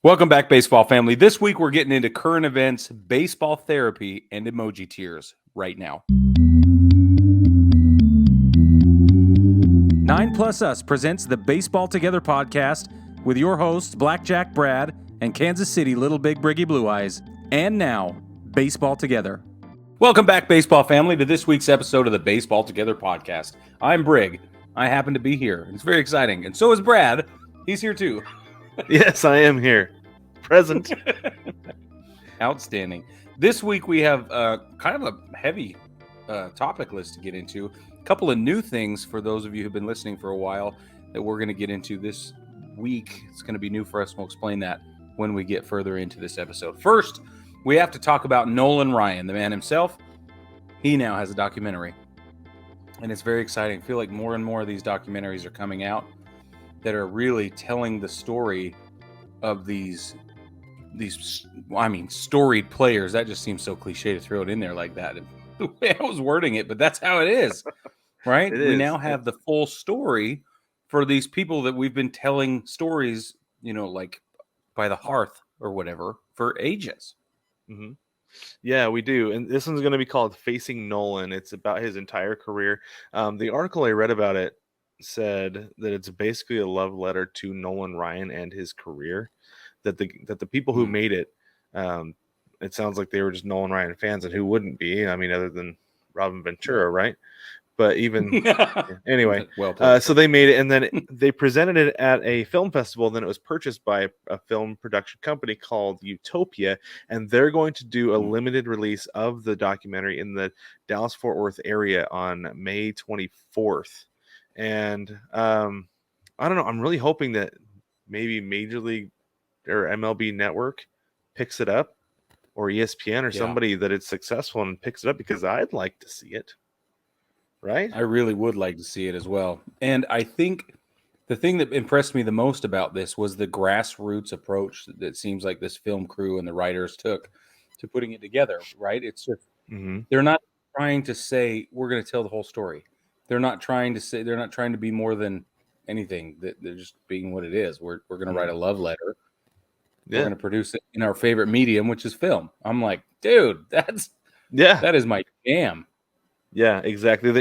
Welcome back, baseball family. This week, we're getting into current events, baseball therapy, and emoji tears right now. 9 Plus Us presents the Baseball Together podcast with your hosts, Blackjack Brad and Kansas City Little Big Briggy Blue Eyes. And now, Baseball Together. Welcome back, baseball family, to this week's episode of the Baseball Together podcast. I'm Brig. I happen to be here. It's very exciting. And so is Brad. He's here too. Yes, I am here. Present. Outstanding. This week we have kind of a heavy topic list to get into. A couple of new things for those of you who've been listening for a while that we're going to get into this week. It's going to be new for us. We'll explain that when we get further into this episode. First, we have to talk about Nolan Ryan, the man himself. He now has a documentary, and it's very exciting. I feel like more and more of these documentaries are coming out that are really telling the story of these storied players. That just seems so cliche to throw it in there like that. The way I was wording it, but that's how it is, right? We now have the full story for these people that we've been telling stories, like by the hearth or whatever for ages. Mm-hmm. Yeah, we do. And this one's going to be called Facing Nolan. It's about his entire career. The article I read about it said that it's basically a love letter to Nolan Ryan and his career. That the people who made it, it sounds like they were just Nolan Ryan fans, and who wouldn't be? I mean, other than Robin Ventura, right? But even anyway, so they made it, and then they presented it at a film festival. Then it was purchased by a film production company called Utopia, and they're going to do a limited release of the documentary in the Dallas-Fort Worth area on May 24th. And I don't know. I'm really hoping that maybe Major League or MLB Network picks it up, or ESPN or somebody that it's successful and picks it up, because I'd like to see it. Right? I really would like to see it as well. And I think the thing that impressed me the most about this was the grassroots approach that seems like this film crew and the writers took to putting it together, right? It's just, they're not trying to say, we're going to tell the whole story. They're not trying to be more than anything. They're just being what it is. We're going to write a love letter. We're going to produce it in our favorite medium, which is film. I'm like, dude, that is my jam. Yeah, exactly.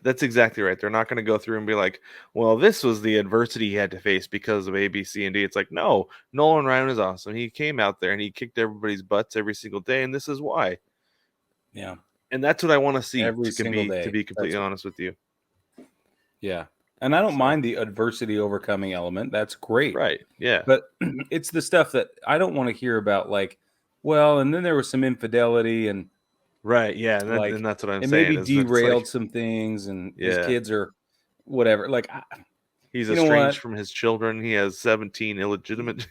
That's exactly right. They're not going to go through and be like, well, this was the adversity he had to face because of A, B, C, and D. It's like, no, Nolan Ryan is awesome. He came out there and he kicked everybody's butts every single day, and this is why. Yeah. And that's what I want to see every single day, to be completely honest with you. Yeah. And I don't mind the adversity overcoming element. That's great. Right. Yeah. But it's the stuff that I don't want to hear about, like, well, and then there was some infidelity and right. Yeah. And that's what I'm saying. Maybe derailed some things, and his kids are whatever. Like, he's estranged from his children. He has 17 illegitimate.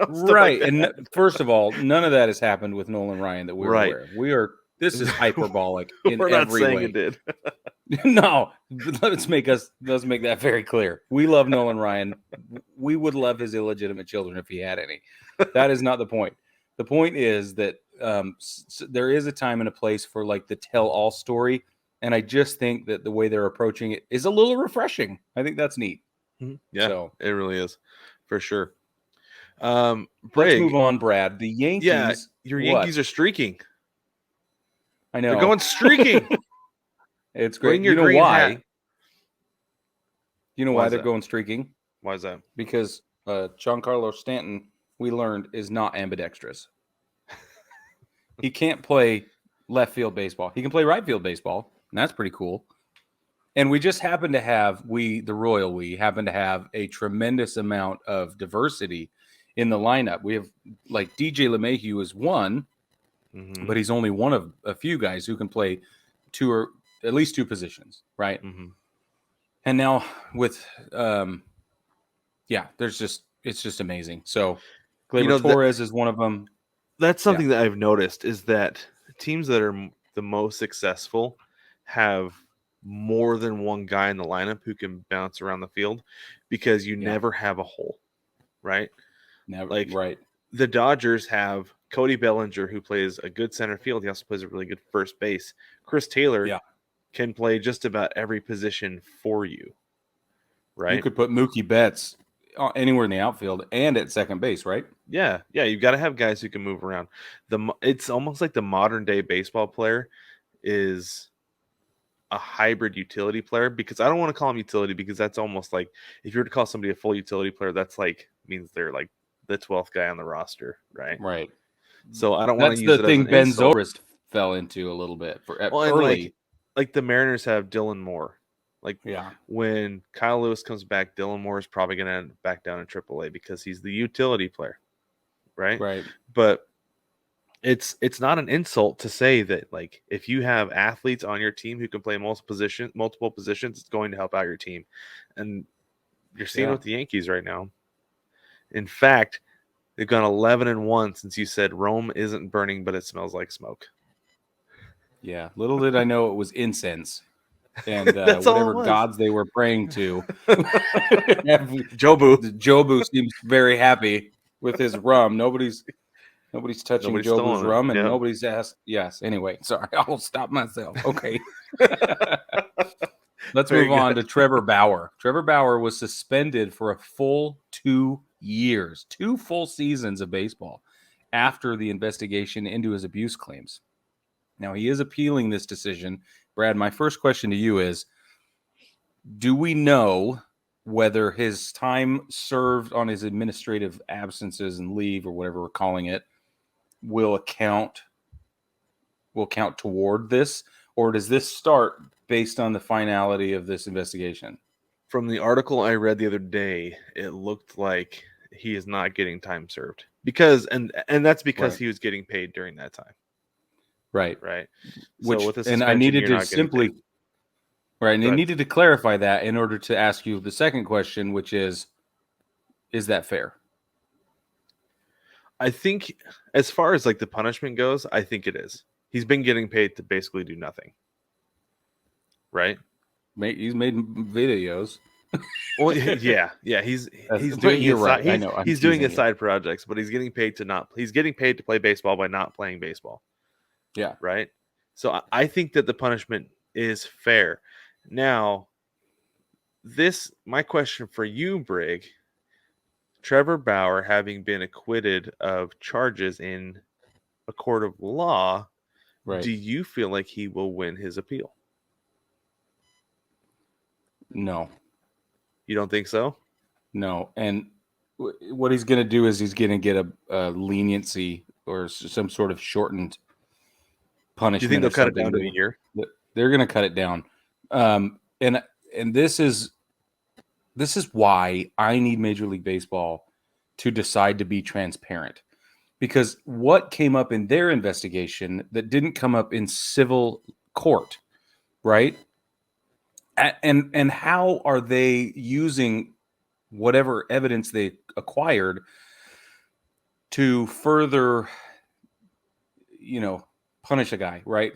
Right. Like, and first of all, none of that has happened with Nolan Ryan that we're aware of. This is hyperbolic in we're not every saying way. It did. No, let's make that very clear. We love Nolan Ryan. We would love his illegitimate children if he had any. That is not the point. The point is that there is a time and a place for like the tell-all story, and I just think that the way they're approaching it is a little refreshing. I think that's neat. Yeah, so, it really is, for sure. Let's move on, Brad. The Yankees. Yeah, your Yankees are streaking. I know. They're going streaking. It's great. You know why? Hat. You know why they're going streaking? Why is that? Because Giancarlo Stanton, we learned, is not ambidextrous. He can't play left field baseball. He can play right field baseball, and that's pretty cool. And we just happen to have, we happen to have a tremendous amount of diversity in the lineup. We have, like, DJ LeMahieu is one, but he's only one of a few guys who can play at least two positions, right? And now with, it's just amazing. So Gleyber Torres is one of them. That's something that I've noticed, is that teams that are the most successful have more than one guy in the lineup who can bounce around the field, because you never have a hole, right? Never, like, right. The Dodgers have Cody Bellinger, who plays a good center field. He also plays a really good first base. Chris Taylor can play just about every position for you, right? You could put Mookie Betts anywhere in the outfield and at second base, right? Yeah, you've got to have guys who can move around. It's almost like the modern day baseball player is a hybrid utility player, because I don't want to call him utility, because that's almost like, if you were to call somebody a full utility player, that's like means they're like the 12th guy on the roster, right? Right. So I don't want to That's use the it as thing an Ben insult. Zobrist fell into a little bit for Well, and early. like the Mariners have Dylan Moore. Like Yeah. when Kyle Lewis comes back, Dylan Moore is probably going to end back down in AAA because he's the utility player, right? Right. But it's not an insult to say that, like, if you have athletes on your team who can play multiple positions, it's going to help out your team. And you're seeing it Yeah. with the Yankees right now. In fact, they've gone 11-1 since you said Rome isn't burning, but it smells like smoke. Yeah. Little did I know it was incense and That's all whatever it was. gods they were praying to. Jobu. Jobu seems very happy with his rum. Nobody's touching Nobody's Jobu's stolen it. rum, and Yep. nobody's asked. Yes. Anyway, sorry, I'll stop myself. Okay. Let's Very move on good. to Trevor Bauer. Trevor Bauer was suspended for a full 2 years, 2 full seasons of baseball after the investigation into his abuse claims. Now, he is appealing this decision. Brad, my first question to you is, do we know whether his time served on his administrative absences and leave, or whatever we're calling it, will count toward this, or does this start based on the finality of this investigation? From the article I read the other day, it looked like he is not getting time served, because and that's because Right. he was getting paid during that time. Right. Right. Which, So with the and I suspension, needed you're to not getting simply, paid. right, and Go I ahead. needed to clarify that in order to ask you the second question, which is that fair? I think, as far as like the punishment goes, I think it is. He's been getting paid to basically do nothing. Right? He's made videos. Well, yeah. He's But doing you're his right. side. I know. I'm He's doing teasing his you. side projects, but he's getting paid to play baseball by not playing baseball. Yeah. Right? So I think that the punishment is fair. Now, my question for you, Brig, Trevor Bauer, having been acquitted of charges in a court of law, Right. do you feel like he will win his appeal? No. You don't think so? No. And what he's going to do is he's going to get a leniency or some sort of shortened punishment. Do you think they'll or cut it something. down to a year? They're going to cut it down. And this is why I need Major League Baseball to decide to be transparent, because what came up in their investigation that didn't come up in civil court, right? And how are they using whatever evidence they acquired to further, punish a guy, right?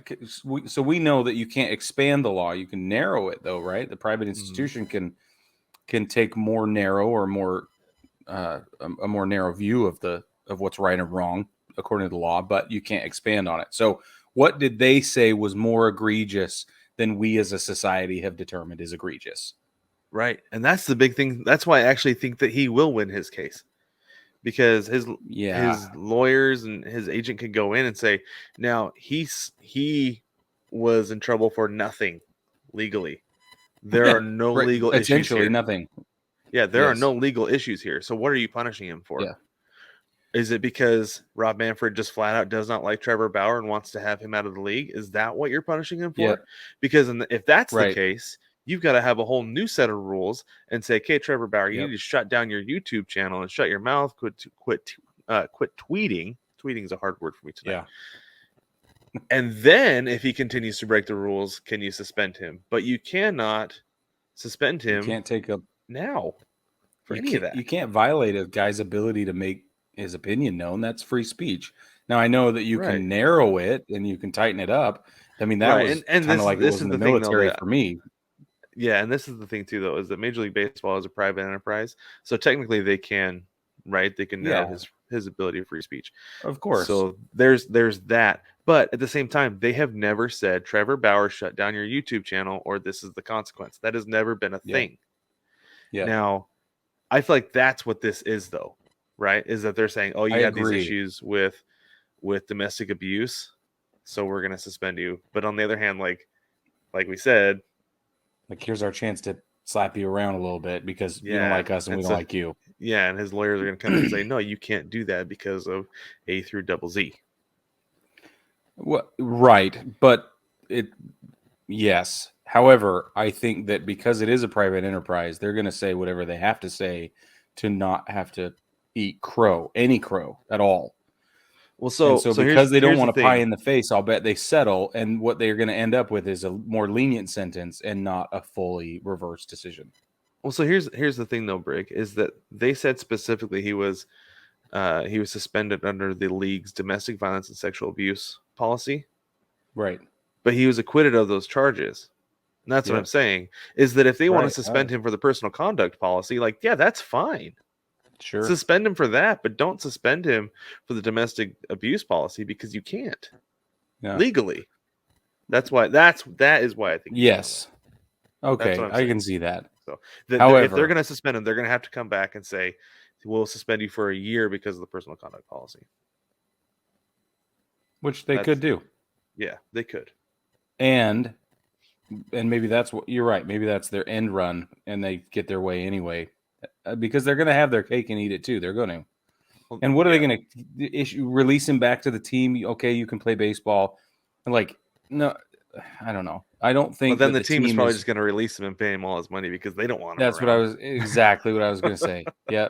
So we know that you can't expand the law. You can narrow it, though, right? The private institution can take more narrow or more a more narrow view of what's right and wrong according to the law, but you can't expand on it. So what did they say was more egregious than we as a society have determined is egregious? Right. And that's the big thing. That's why I actually think that he will win his case, because his lawyers and his agent could go in and say, now he was in trouble for nothing legally. There are no right, legal issues essentially here. nothing. Yeah, there are no legal issues here. So what are you punishing him for? Yeah. Is it because Rob Manfred just flat out does not like Trevor Bauer and wants to have him out of the league? Is that what you're punishing him for? Yeah. Because if that's the Right. case, you've got to have a whole new set of rules and say, okay, Trevor Bauer, you Yep. need to shut down your YouTube channel and shut your mouth, quit tweeting. Tweeting is a hard word for me tonight. Yeah. And then if he continues to break the rules, can you suspend him? But you cannot suspend him. You can't take up now for any of that. You can't violate a guy's ability to make his opinion known. That's free speech. Now, I know that you can narrow it and you can tighten it up. I mean, that was kind of like it was in the military for me. Yeah, and this is the thing too, though, is that Major League Baseball is a private enterprise, so technically they can, right? They can narrow his ability of free speech, of course. So there's that, but at the same time, they have never said Trevor Bauer shut down your YouTube channel or this is the consequence. That has never been a thing. Yeah. Now, I feel like that's what this is, though, right? Is that they're saying, oh, I you had these agree. issues with domestic abuse, so we're going to suspend you. But on the other hand, like we said, Like, here's our chance to slap you around a little bit because you don't yeah, like us and we don't like you. yeah, and his lawyers are going to come in and say, no, you can't do that because of A through double Z. Well, right, but yes. However, I think that because it is a private enterprise, they're going to say whatever they have to say to not have to eat any crow at all. Well, And so because they don't here's want the to pie thing. in the face, I'll bet they settle. And what they're going to end up with is a more lenient sentence and not a fully reversed decision. Well, so here's the thing, though, Brig, is that they said specifically he was suspended under the league's domestic violence and sexual abuse policy, Right. but he was acquitted of those charges. And that's what I'm Yep. saying, is that if they want to Right. suspend him for the personal conduct policy, like, yeah, that's fine. Sure. Suspend him for that, but don't suspend him for the domestic abuse policy because you can't legally. That is why I think. Yes. Okay, what I'm I saying. can see that. So However, if they're going to suspend him, they're going to have to come back and say, we'll suspend you for a year because of the personal conduct policy. Which they could do. Yeah, they could. And maybe that's what you're right. Maybe that's their end run and they get their way anyway. Because they're going to have their cake and eat it too. They're going to. And what are they going to issue? Release him back to the team? Okay, you can play baseball. Like, no, I don't know. I don't think. But then the team is probably just going to release him and pay him all his money because they don't want him. That's exactly what I was going to say. Yeah.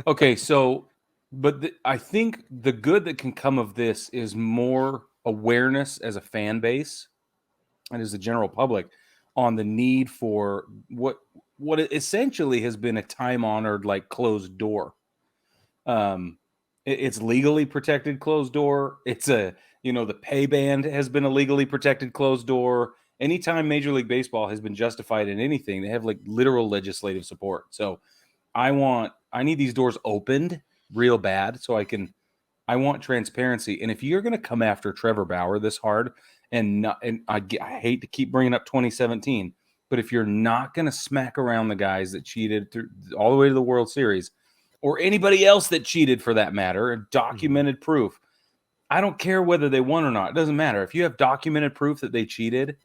Okay, so, but I think the good that can come of this is more awareness as a fan base and as the general public on the need for what essentially has been a time-honored, like, closed door. It's legally protected closed door. It's the pay band has been a legally protected closed door. Anytime Major League Baseball has been justified in anything, they have like literal legislative support. So I need these doors opened real bad so I want transparency. And if you're going to come after Trevor Bauer this hard and I hate to keep bringing up 2017, but if you're not going to smack around the guys that cheated through all the way to the World Series, or anybody else that cheated for that matter, documented proof. I don't care whether they won or not. It doesn't matter. If you have documented proof that they cheated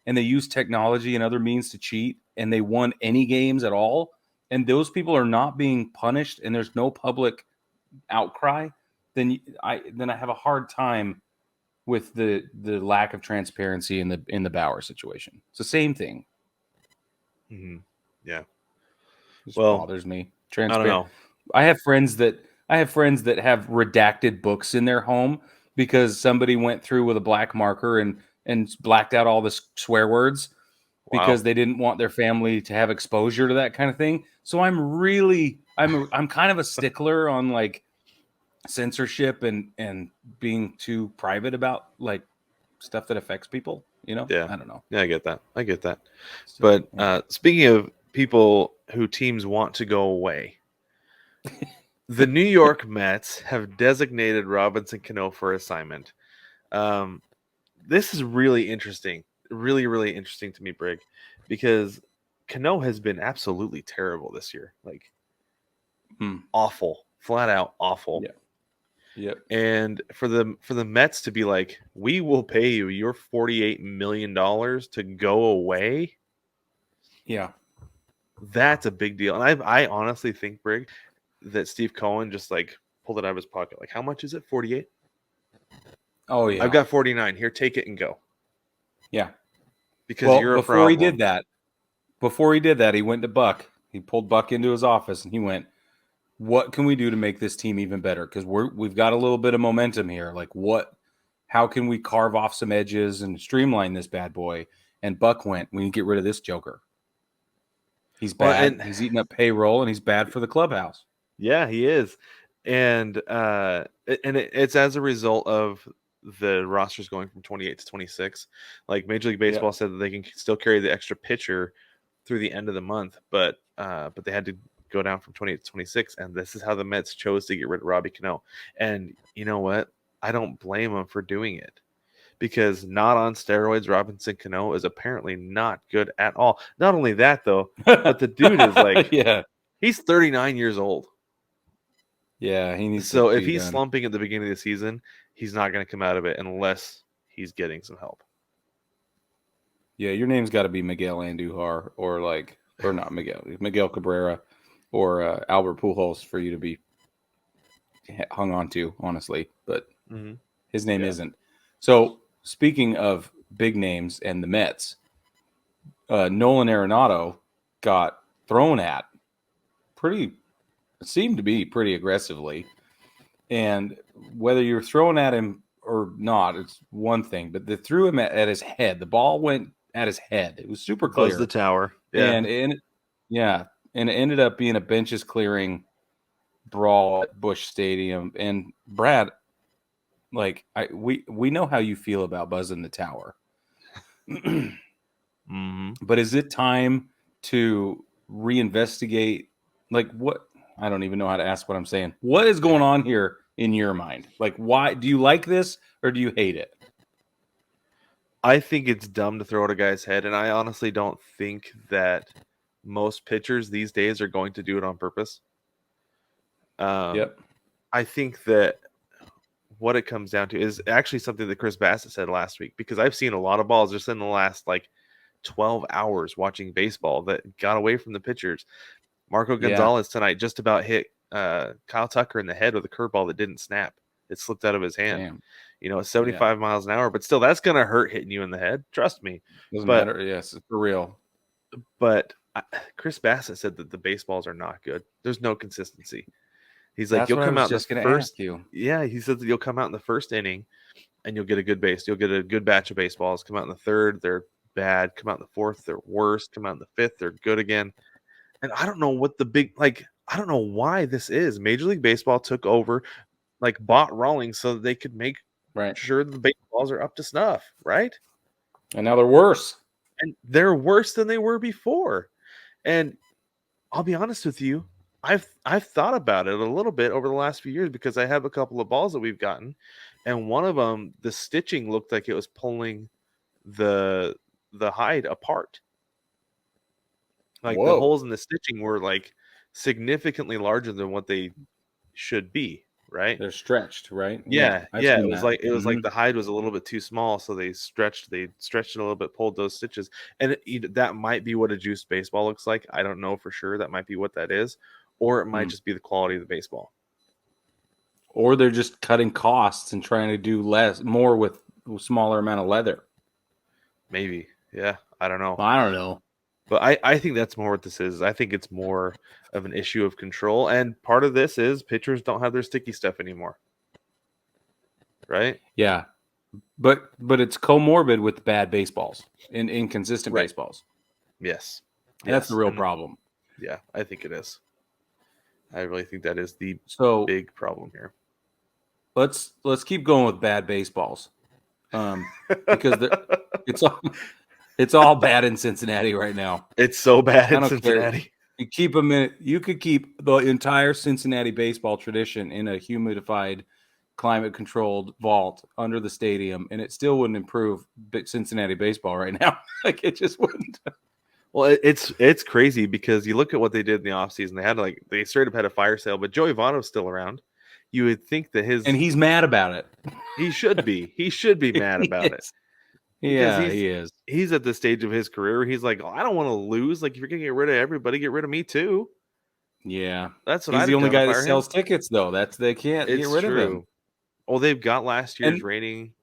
and they used technology and other means to cheat and they won any games at all, and those people are not being punished and there's no public outcry, then I have a hard time with the lack of transparency in the Bauer situation. It's the same thing. Mm-hmm. Yeah. It just bothers me. I don't know. I have friends that have redacted books in their home because somebody went through with a black marker and blacked out all the swear words because they didn't want their family to have exposure to that kind of thing. So I'm kind of a stickler on like censorship and being too private about like stuff that affects people, Yeah. I don't know. Yeah, I get that. So, but speaking of people who teams want to go away, the New York Mets have designated Robinson Cano for assignment. This is really interesting. Really, really interesting to me, Brig, because Cano has been absolutely terrible this year. Like, awful. Flat out awful. Yeah. Yep. And for the Mets to be like, we will pay you your $48 million to go away. Yeah. That's a big deal. And I honestly think, Brig, that Steve Cohen just like pulled it out of his pocket. Like, how much is it? 48? Oh yeah. I've got 49. Here, take it and go. Yeah. Because you're a problem. Before he did that, he went to Buck. He pulled Buck into his office and he went, what can we do to make this team even better? Because we've got a little bit of momentum here. Like how can we carve off some edges and streamline this bad boy? And Buck went, we need to get rid of this joker. He's bad. He's eating up payroll and he's bad for the clubhouse. Yeah, he is. And it's as a result of the rosters going from 28 to 26. Like Major League Baseball said that they can still carry the extra pitcher through the end of the month, but they had to go down from 28 to 26, and this is how the Mets chose to get rid of Robbie Cano. And you know what? I don't blame them for doing it, because not on steroids, Robinson Cano is apparently not good at all. Not only that, though, but the dude is like, He's 39 years old. Yeah, he needs So to if be he's done. slumping at the beginning of the season, he's not going to come out of it unless he's getting some help. Yeah, your name's got to be Miguel Andujar or not Miguel Cabrera or Albert Pujols for you to be hung on to, honestly. But his name isn't. So speaking of big names and the Mets, Nolan Arenado got thrown at seemed to be pretty aggressively. And whether you're throwing at him or not, it's one thing. But they threw him at his head. The ball went at his head. It was super clear. Buzz the tower. Yeah. And it ended up being a benches clearing brawl at Busch Stadium. And Brad, we know how you feel about buzzing the tower. But is it time to reinvestigate? Like, what? I don't even know how to ask what I'm saying. What is going on here in your mind? Like, why do you like this or do you hate it? I think it's dumb to throw at a guy's head, and I honestly don't think that most pitchers these days are going to do it on purpose. Yep. I think that what it comes down to is actually something that Chris Bassett said last week, because I've seen a lot of balls just in the last 12 hours watching baseball that got away from the pitchers. Marco Gonzalez tonight just about hit Kyle Tucker in the head with a curveball that didn't snap. It slipped out of his hand. Damn. It's 75 miles an hour, but still, that's going to hurt hitting you in the head. Trust me. Doesn't matter. Yes, it's for real. But Chris Bassett said that the baseballs are not good. There's no consistency. He's like, you'll come out in the first. Yeah, he said that you'll come out in the first inning and you'll get a good base. You'll get a good batch of baseballs. Come out in the third, they're bad. Come out in the fourth, they're worse. Come out in the fifth, they're good again. And I don't know what I don't know why this is. Major League Baseball took over, bought Rawlings so that they could make sure the baseballs are up to snuff, right? And now they're worse. And they're worse than they were before. And I'll be honest with you, I've thought about it a little bit over the last few years because I have a couple of balls that we've gotten, and one of them, the stitching looked like it was pulling the hide apart. The holes in the stitching were significantly larger than what they should be, right? They're stretched, right? Yeah. It was like the hide was a little bit too small, so they stretched it a little bit, pulled those stitches, and that might be what a juiced baseball looks like. I don't know for sure. That might be what that is, or it might just be the quality of the baseball. Or they're just cutting costs and trying to do more with a smaller amount of leather. Maybe, yeah. I don't know. I don't know. But I think that's more what this is. I think it's more of an issue of control. And part of this is pitchers don't have their sticky stuff anymore. Right? Yeah. But it's comorbid with bad baseballs and inconsistent baseballs. Yes. That's the real problem. Yeah, I think it is. I really think that is the big problem here. Let's keep going with bad baseballs. Because it's all bad in Cincinnati right now. It's so bad in Cincinnati. You could keep the entire Cincinnati baseball tradition in a humidified, climate-controlled vault under the stadium, and it still wouldn't improve Cincinnati baseball right now. It just wouldn't. Well, it's crazy because you look at what they did in the offseason. They had they straight up had a fire sale, but Joey Votto's still around. You would think that he's mad about it. He should be. He should be mad about it. Yeah, he is. He's at the stage of his career where he's like, I don't want to lose. If you're gonna get rid of everybody, get rid of me too. Yeah, that's what he's the only guy that sells tickets, though. They can't get rid of him. Oh, they've got last year's reigning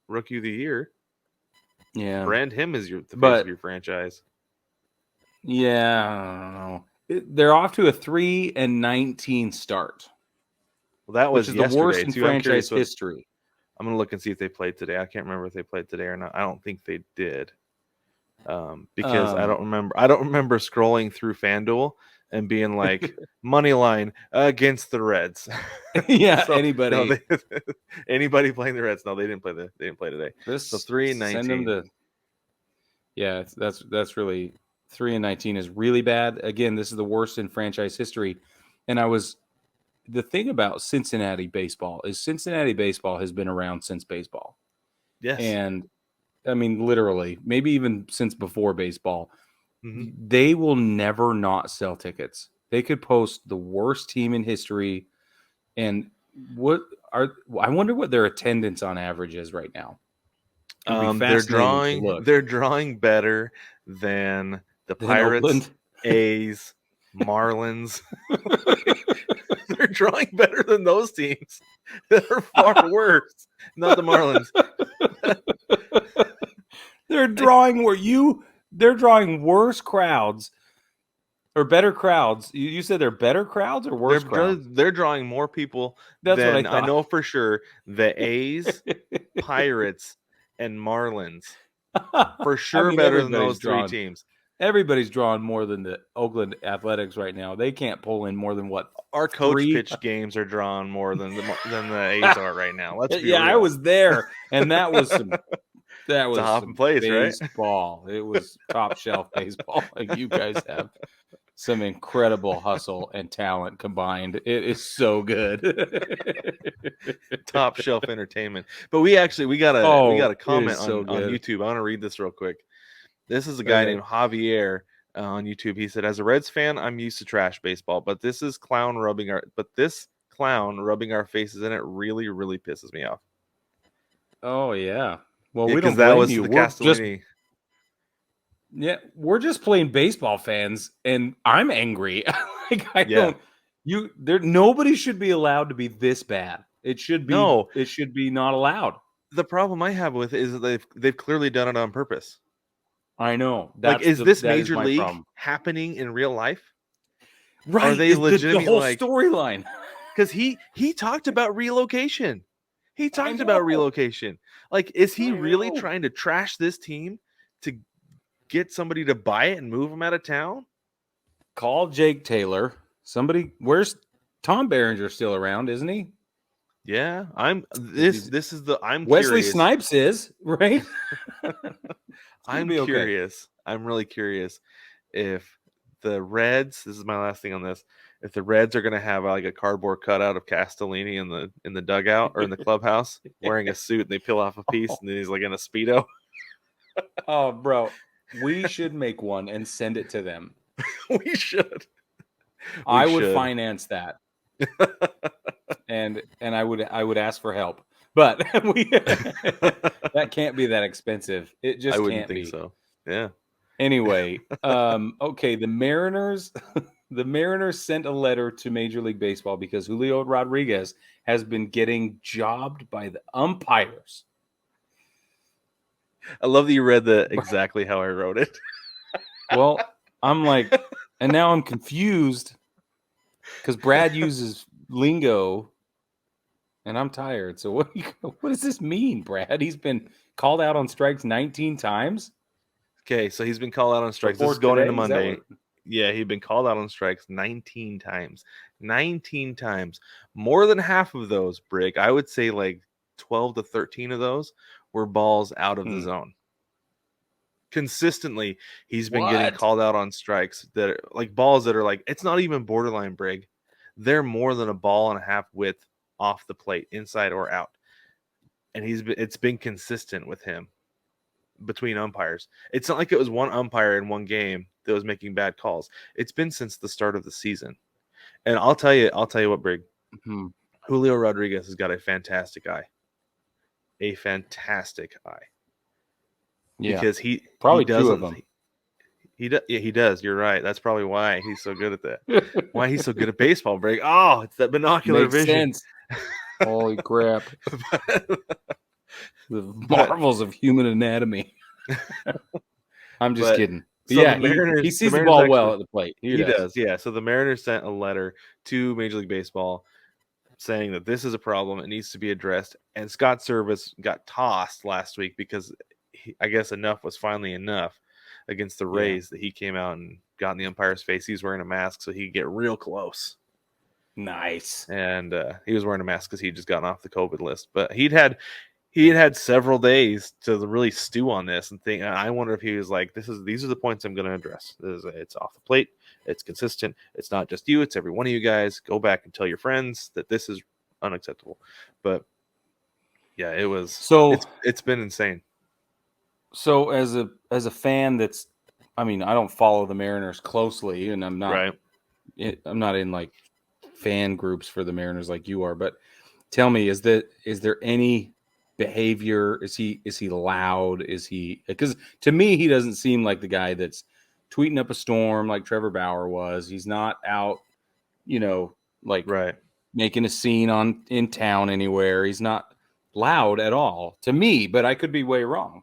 Rookie of the Year. Yeah, brand him as the face of your franchise. Yeah, I don't know. They're off to a 3-19 start. Well, that was the worst in franchise history. I'm gonna look and see if they played today. I can't remember if they played today or not. I don't think they did, because I don't remember. I don't remember scrolling through FanDuel and being like money line against the Reds. Yeah, anybody. No, anybody playing the Reds? No, they didn't play. They didn't play today. So 3-19. Send them to. Yeah, that's really 3-19 is really bad. Again, this is the worst in franchise history, and the thing about Cincinnati baseball is Cincinnati baseball has been around since baseball. Yes. And I mean, literally, maybe even since before baseball, mm-hmm. They will never not sell tickets. They could post the worst team in history, and I wonder what their attendance on average is right now. It would be fascinating to look. They're drawing better than the Pirates, Oakland. A's, Marlins. They're drawing better than those teams. They're far worse. Not the Marlins. They're drawing worse crowds or better crowds. You said they're better crowds or worse crowds? They're drawing more people That's than what I thought. know for sure the A's, Pirates, and Marlins. For sure, better than those three teams. Everybody's drawing more than the Oakland Athletics right now. They can't pull in more than what? Our coach pitch games are drawing more than the A's are right now. Let's be real. I was there, and that was some place, baseball. Right? It was top shelf baseball. Like you guys have some incredible hustle and talent combined. It is so good. Top shelf entertainment. But we got a comment on YouTube. I want to read this real quick. This is a guy named Javier on YouTube. He said, "As a Reds fan, I'm used to trash baseball, but this clown rubbing our faces in it really, really pisses me off." Oh yeah. Well, we don't blame that was you. The Castellini. We're just plain baseball fans, and I'm angry. Nobody should be allowed to be this bad. It should be not allowed. The problem I have with it is that they've clearly done it on purpose. I know. Is this major league happening in real life? Right. Are they legitimately the whole storyline? Because he talked about relocation. Like, is he really trying to trash this team to get somebody to buy it and move them out of town? Call Jake Taylor. Where's Tom Berenger still around, isn't he? Yeah, I'm Wesley curious. Snipes is, right? I'm curious. Okay. I'm really curious if the Reds, this is my last thing on this, if the Reds are going to have like a cardboard cutout of Castellini in the dugout or in the clubhouse wearing a suit, and they peel off a piece and then he's like in a Speedo. Oh, bro. We should make one and send it to them. We should. I would finance that. and I would ask for help. But that can't be that expensive. It just can't be. I wouldn't think so. Yeah. Anyway, okay, the Mariners sent a letter to Major League Baseball because Julio Rodriguez has been getting jobbed by the umpires. I love that you read exactly how I wrote it. Well, I'm like, and now I'm confused because Brad uses lingo. And I'm tired. So what does this mean, Brad? He's been called out on strikes 19 times. Okay, so he's been called out on strikes. This is going into Monday. Yeah, he'd been called out on strikes 19 times. 19 times. More than half of those, Brig, I would say like 12 to 13 of those were balls out of the zone. Consistently, he's been getting called out on strikes that are like balls that are like, it's not even borderline, Brig. They're more than a ball and a half width off the plate, inside or out, and it's been consistent with him between umpires. It's not like it was one umpire in one game that was making bad calls. It's been since the start of the season, and I'll tell you what, Brig. Mm-hmm. Julio Rodriguez has got a fantastic eye. Yeah, because he probably does two of them. He does. You're right. That's probably why he's so good at that. Why he's so good at baseball, Brig. Oh, it's that binocular Makes vision. Sense. Holy crap. The marvels of human anatomy. I'm just kidding. So yeah, he sees the ball well at the plate. He does. Yeah. So the Mariners sent a letter to Major League Baseball saying that this is a problem. It needs to be addressed. And Scott Service got tossed last week because I guess enough was finally enough against the Rays that he came out and got in the umpire's face. He was wearing a mask so he could get real close. Nice. And he was wearing a mask because he'd just gotten off the COVID list. But he had several days to really stew on this and think. I wonder if he was like, these are the points I'm going to address. It's off the plate. It's consistent. It's not just you. It's every one of you guys. Go back and tell your friends that this is unacceptable. But yeah, it was. So it's been insane. So as a fan I don't follow the Mariners closely, and I'm not I'm not in like fan groups for the Mariners like you are, but tell me, is there any behavior? Is he loud? Is he, because to me he doesn't seem like the guy that's tweeting up a storm like Trevor Bauer was. He's not out, like Right. making a scene in town anywhere. He's not loud at all to me, but I could be way wrong.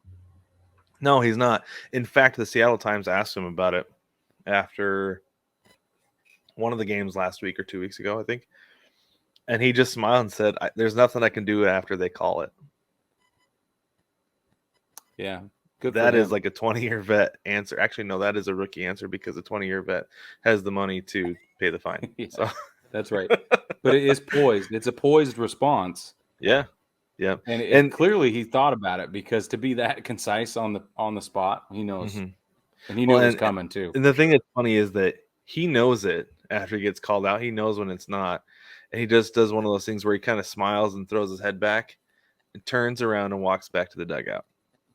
No, he's not. In fact, the Seattle Times asked him about it after one of the games last week or 2 weeks ago, I think. And he just smiled and said, there's nothing I can do after they call it. Yeah. Good. That is like a 20-year vet answer. Actually, no, that is a rookie answer because a 20-year vet has the money to pay the fine. Yeah, so that's right. But it is poised. It's a poised response. Yeah. Yeah. And clearly he thought about it, because to be that concise on the spot, he knows. Mm-hmm. And he knew it was coming too. And the thing that's funny is that he knows it after he gets called out. He knows when it's not. And he just does one of those things where he kind of smiles and throws his head back and turns around and walks back to the dugout.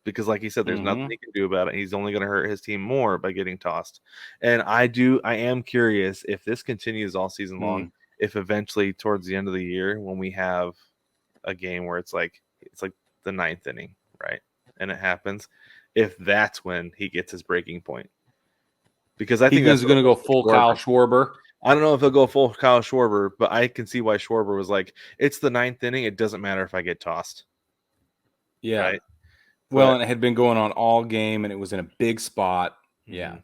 Because like he said, there's nothing he can do about it. He's only going to hurt his team more by getting tossed. And I am curious if this continues all season long, if eventually towards the end of the year, when we have a game where it's like the 9th inning, right? And it happens, if that's when he gets his breaking point. Because I think he's going to go full Kyle Schwarber. I don't know if he'll go full Kyle Schwarber, but I can see why Schwarber was like, it's the 9th inning. It doesn't matter if I get tossed. Yeah. Right? Well, and it had been going on all game, and it was in a big spot. Yeah.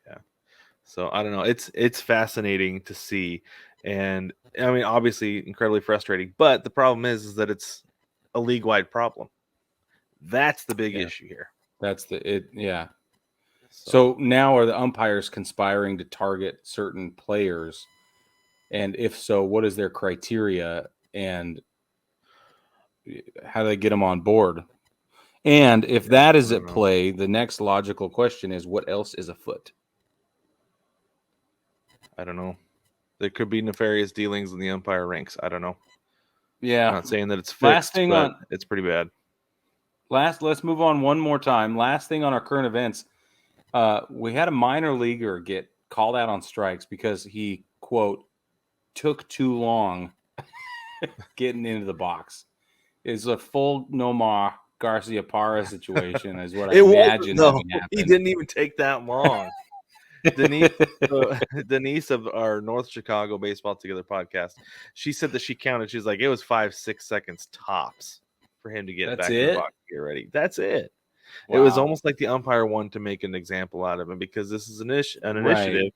Yeah. So I don't know. It's fascinating to see. And I mean, obviously incredibly frustrating, but the problem is that it's a league-wide problem. That's the big issue here. That's yeah. So now are the umpires conspiring to target certain players? And if so, what is their criteria, and how do they get them on board? And if that is at play, the next logical question is, what else is afoot? I don't know. There could be nefarious dealings in the umpire ranks. I don't know. Yeah. I'm not saying that it's fixed, but it's pretty bad. Let's move on one more time. Last thing on our current events. We had a minor leaguer get called out on strikes because he, quote, took too long getting into the box. It's a full Nomar Garcia Parra situation, is what I imagine. No, he didn't even take that long. Denise of our North Chicago Baseball Together podcast, she said that she counted. She's like, it was 5-6 seconds tops for him to get back in the box to get ready. That's it. Wow. It was almost like the umpire wanted to make an example out of him, because this is an initiative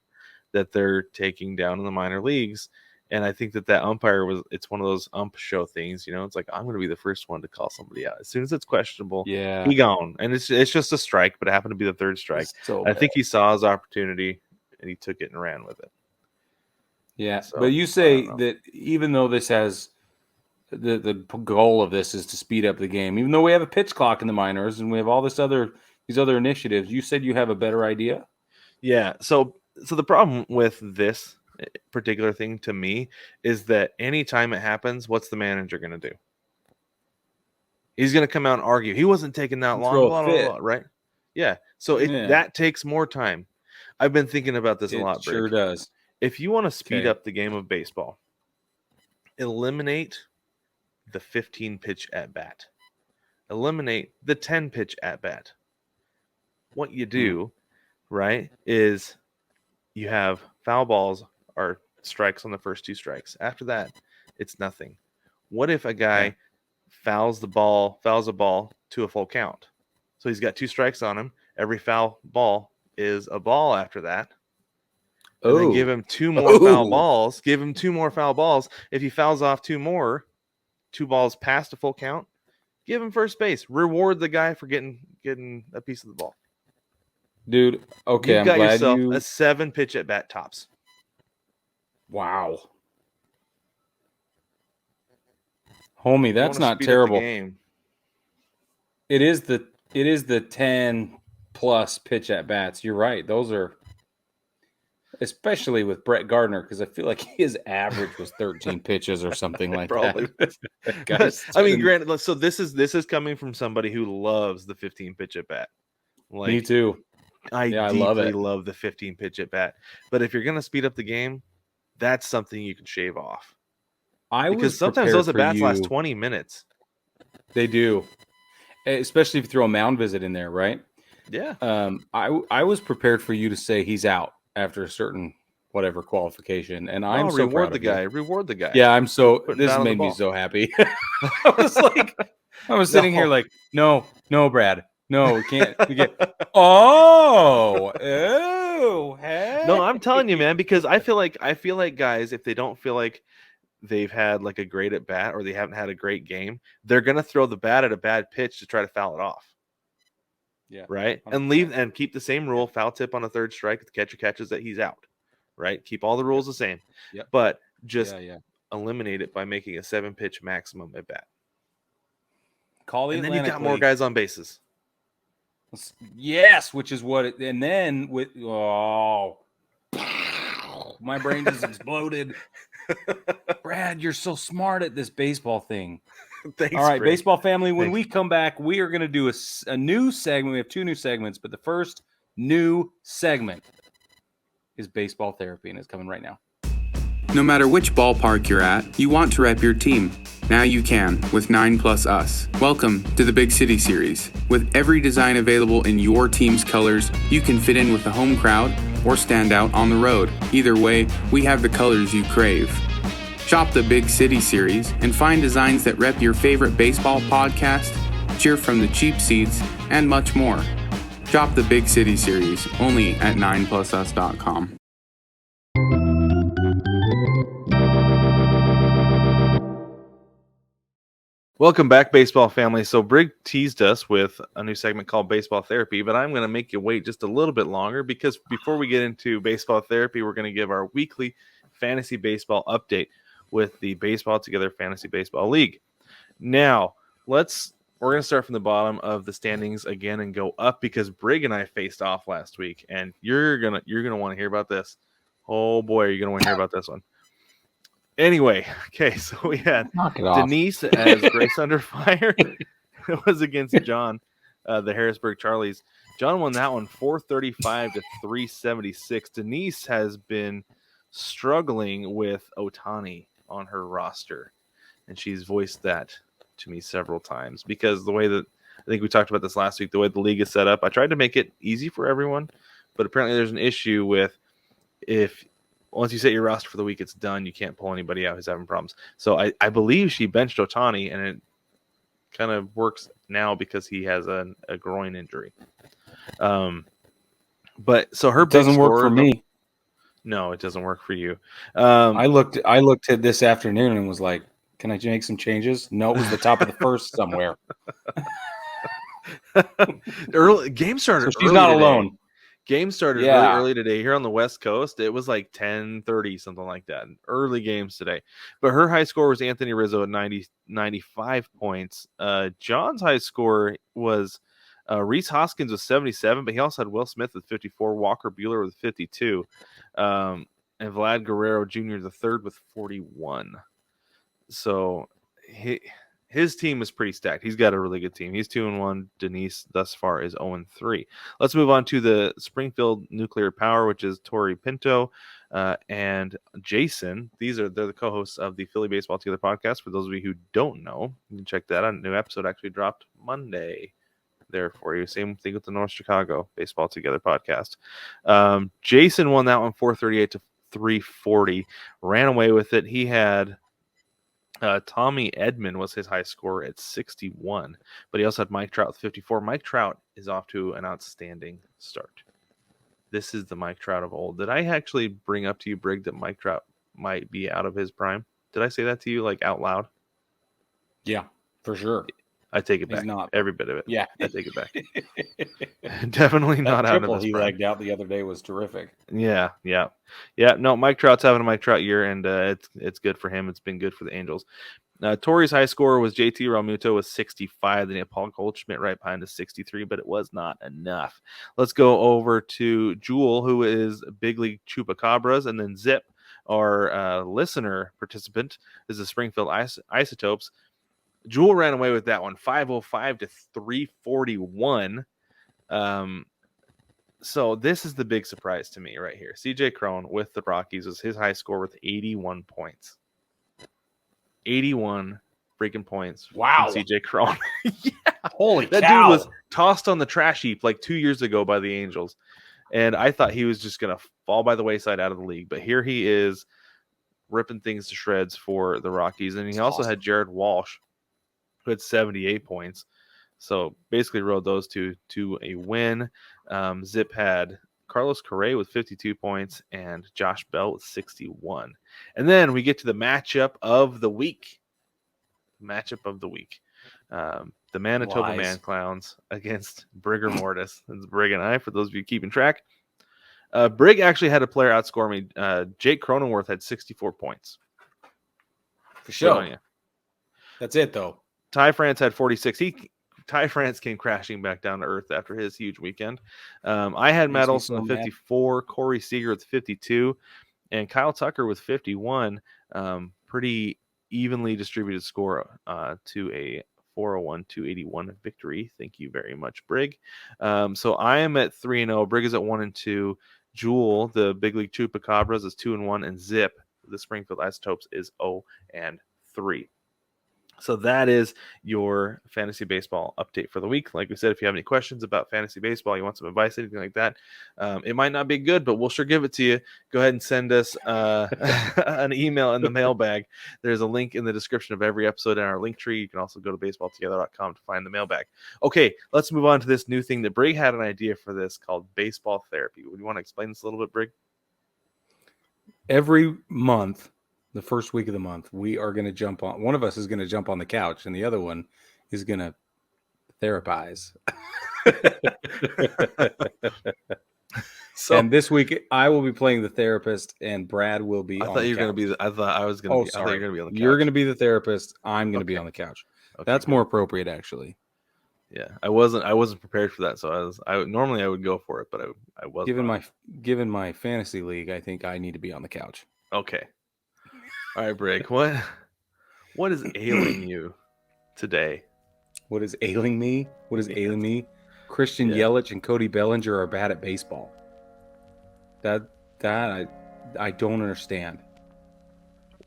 that they're taking down in the minor leagues. And I think that umpire it's one of those ump show things, it's like, I'm going to be the first one to call somebody out. As soon as it's questionable, he gone. And it's just a strike, but it happened to be the third strike. I think he saw his opportunity and he took it and ran with it. Yeah. So, but you say that even though this has the goal of this is to speed up the game, even though we have a pitch clock in the minors and we have all these other initiatives, you said you have a better idea? Yeah. So the problem with this particular thing to me is that anytime it happens, what's the manager going to do? He's going to come out and argue. He wasn't taking that long, blah, blah, blah, right? Yeah. So that takes more time. I've been thinking about this a lot, Brig. Sure does. If you want to speed up the game of baseball, eliminate the 15 pitch at bat. Eliminate the 10 pitch at bat. What you do, right, is you have foul balls or strikes on the first 2 strikes. After that, it's nothing. What if a guy fouls a ball to a full count? So he's got 2 strikes on him. Every foul ball is a ball after that. And then give him 2 more foul balls. Give him 2 more foul balls. If he fouls off 2 more, 2 balls past a full count, give him first base. Reward the guy for getting a piece of the ball. Dude, okay, You've got yourself a 7 pitch at bat tops. Wow. Homie, that's not terrible. It is the 10 plus pitch at bats. You're right. Those are, especially with Brett Gardner, because I feel like his average was 13 pitches or something like that. I mean, granted, so this is coming from somebody who loves the 15 pitch at bat. Me too. I Yeah, I love deeply it. love the 15 pitch at bat. But if you're going to speed up the game, that's something you can shave off. I was Because sometimes prepared those at for bats last you. 20 minutes. They do, especially if you throw a mound visit in there, right? Yeah. I was prepared for you to say he's out after a certain whatever qualification, and I'm No, so proud reward the of you. guy. Reward the guy. Yeah, I'm so. Putting This bat on the made me ball. so happy. I was like, I was sitting here No. like, no, Brad, no, we can't. Oh, hey. No, I'm telling you, man, because I feel like guys, if they don't feel like they've had like a great at bat or they haven't had a great game, they're gonna throw the bat at a bad pitch to try to foul it off. Yeah, Right. 100%. And leave and keep the same rule, foul tip on a third strike, the catcher catches that he's out. Right. Keep all the rules the same. Yep. But just Yeah. eliminate it by making a 7-pitch maximum at bat. Call the And then Atlantic you've got more League. guys on bases. Yes, which is what it, and then with my brain just exploded. Brad, you're so smart at this baseball thing. Thanks. All right, Brig. baseball family, when Thanks. we come back, we are going to do a new segment. We have 2 new segments, but the first new segment is baseball therapy, and it's coming right now. No matter which ballpark you're at, you want to rep your team. Now you can with 9+ Us. Welcome to the Big City Series. With every design available in your team's colors, you can fit in with the home crowd or stand out on the road. Either way, we have the colors you crave. Shop the Big City Series and find designs that rep your favorite baseball podcast, cheer from the cheap seats, and much more. Shop the Big City Series only at 9plusus.com. Welcome back, baseball family. So Brig teased us with a new segment called Baseball Therapy, but I'm going to make you wait just a little bit longer because before we get into baseball therapy, we're going to give our weekly fantasy baseball update with the Baseball Together Fantasy Baseball League. Now, we're going to start from the bottom of the standings again and go up because Brig and I faced off last week, and you're going to want to hear about this. Oh boy, you're going to want to hear about this one. Anyway, okay, so we had Denise as Grace Under Fire. It was against John, the Harrisburg Charlies. John won that one 435 to 376. Denise has been struggling with Ohtani on her roster, and she's voiced that to me several times because the way that I think we talked about this last week, the way the league is set up, I tried to make it easy for everyone, but apparently there's an issue with if once you set your roster for the week, it's done. You can't pull anybody out who's having problems. So I believe she benched Ohtani, and it kind of works now because he has a groin injury. But so her doesn't work for me. No, it doesn't work for you. I looked at this afternoon and was like, "Can I make some changes?" No, it was the top of the first somewhere. Early game started. So she's not alone. Game started really early today here on the West Coast. It was like 10:30, something like that. Early games today. But her high score was Anthony Rizzo at 95 points. John's high score was Reese Hoskins with 77, but he also had Will Smith with 54, Walker Buehler with 52, and Vlad Guerrero Jr. the third with 41. So his team is pretty stacked. He's got a really good team. He's 2-1. Denise thus far is 0-3. Let's move on to the Springfield Nuclear Power, which is Tori Pinto and Jason. They're the co-hosts of the Philly Baseball Together podcast. For those of you who don't know, you can check that out. A new episode actually dropped Monday there for you. Same thing with the North Chicago Baseball Together podcast. Jason won that one 438 to 340. Ran away with it. He had Tommy Edman was his high score at 61, but he also had Mike Trout with 54. Mike Trout is off to an outstanding start. This is the Mike Trout of old. Did I actually bring up to you, Brig, that Mike Trout might be out of his prime? Did I say that to you like out loud? Yeah, for sure. I take it back. He's not. Every bit of it. Yeah, I take it back. Definitely not out of his he prime. lagged out the other day was terrific. Yeah. No, Mike Trout's having a Mike Trout year, and it's good for him. It's been good for the Angels. Tori's high score was JT Realmuto with 65. Then he had Paul Goldschmidt right behind his 63, but it was not enough. Let's go over to Jewel, who is Big League Chupacabras, and then Zip, our listener participant, is the Springfield Isotopes. Jewel ran away with that one, 505 to 341. So this is the big surprise to me right here. CJ Crone with the Rockies was his high score with 81 points. 81 freaking points. Wow. From CJ Crone. Yeah. Holy That cow. dude was tossed on the trash heap like 2 years ago by the Angels. And I thought he was just going to fall by the wayside out of the league. But here he is ripping things to shreds for the Rockies. And he That's also awesome. had Jared Walsh, who had 78 points. So basically rode those two to a win. Zip had Carlos Correa with 52 points and Josh Bell with 61. And then we get to the matchup of the week. The Manitoba Lies. Man Clowns against Brigger Mortis. It's Brig and I, for those of you keeping track. Brig actually had a player outscore me. Jake Cronenworth had 64 points. For sure. Yeah. That's it, though. Ty France had 46. Ty France came crashing back down to earth after his huge weekend. I had Matt Olson with 54, Corey Seager with 52, and Kyle Tucker with 51. Pretty evenly distributed score to a 401-281 victory. Thank you very much, Brig. So I am at 3-0. Brig is at 1-2. Jewel, the Big League Chupacabras, is 2-1, and Zip, the Springfield Isotopes, is 0-3. So that is your fantasy baseball update for the week. Like we said, if you have any questions about fantasy baseball, you want some advice, anything like that, it might not be good, but we'll sure give it to you. Go ahead and send us an email in the mailbag. There's a link in the description of every episode in our link tree. You can also go to baseballtogether.com to find the mailbag. Okay, let's move on to this new thing that Brig had an idea for this called baseball therapy. Would you want to explain this a little bit, Brig? Every month, the first week of the month, we are going to jump on. One of us is going to jump on the couch, and the other one is going to therapize. And this week, I will be playing the therapist, and Brad will be. I thought you were going to be. I thought I thought you were going to be on the couch. You're going to be the therapist. I'm going to be on the couch. Okay, that's more appropriate, actually. Yeah, I wasn't prepared for that, so normally I would go for it, but I wasn't. Given my fantasy league, I think I need to be on the couch. Okay. All right, Brig. What is ailing you today? What is ailing me? Ailing me? Christian Yelich and Cody Bellinger are bad at baseball. That I don't understand.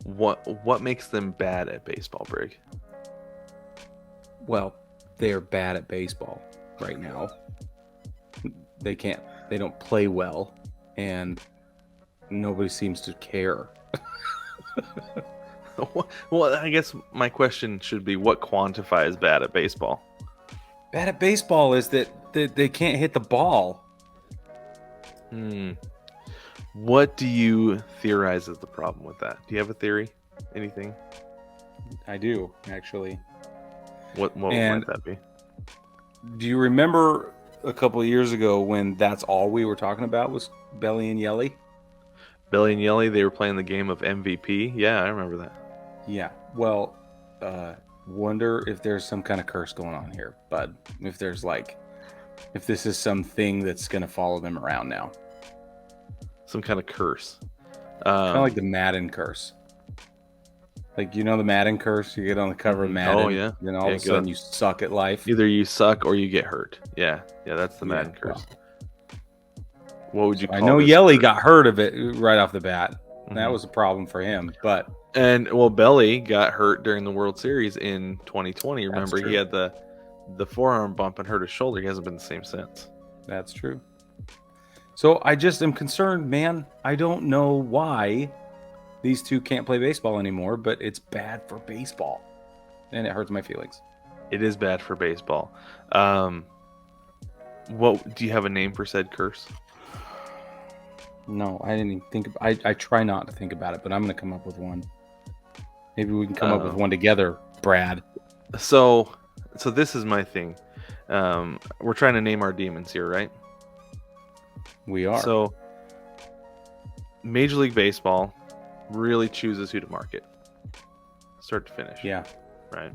What makes them bad at baseball, Brig? Well, they are bad at baseball right now. They don't play well, and nobody seems to care. Well, I guess my question should be, what quantifies bad at baseball? Bad at baseball is that they can't hit the ball. What do you theorize is the problem with that? Do you have a theory? Anything? I do, actually. What might that be? Do you remember a couple of years ago when that's all we were talking about was Belly and Yelly? Belly and Yelly, they were playing the game of MVP. Yeah, I remember that. Yeah. Well, wonder if there's some kind of curse going on here, bud. If this is something that's going to follow them around now. Some kind of curse. Kind of like the Madden curse. Like, the Madden curse? You get on the cover of Madden. Oh, yeah. Then all of a sudden you suck at life. Either you suck or you get hurt. Yeah, that's the Madden curse. Well, what would you call it? I know Yelly got hurt of it right off the bat. Mm-hmm. That was a problem for him. Well, Belly got hurt during the World Series in 2020. Remember, he had the forearm bump and hurt his shoulder. He hasn't been the same since. That's true. So I just am concerned, man. I don't know why these two can't play baseball anymore, but it's bad for baseball. And it hurts my feelings. It is bad for baseball. What do you have a name for said curse? No, I didn't even think. I try not to think about it, but I'm going to come up with one. Maybe we can come up with one together, Brad. So this is my thing. We're trying to name our demons here, right? We are. So Major League Baseball really chooses who to market, start to finish. Yeah. Right.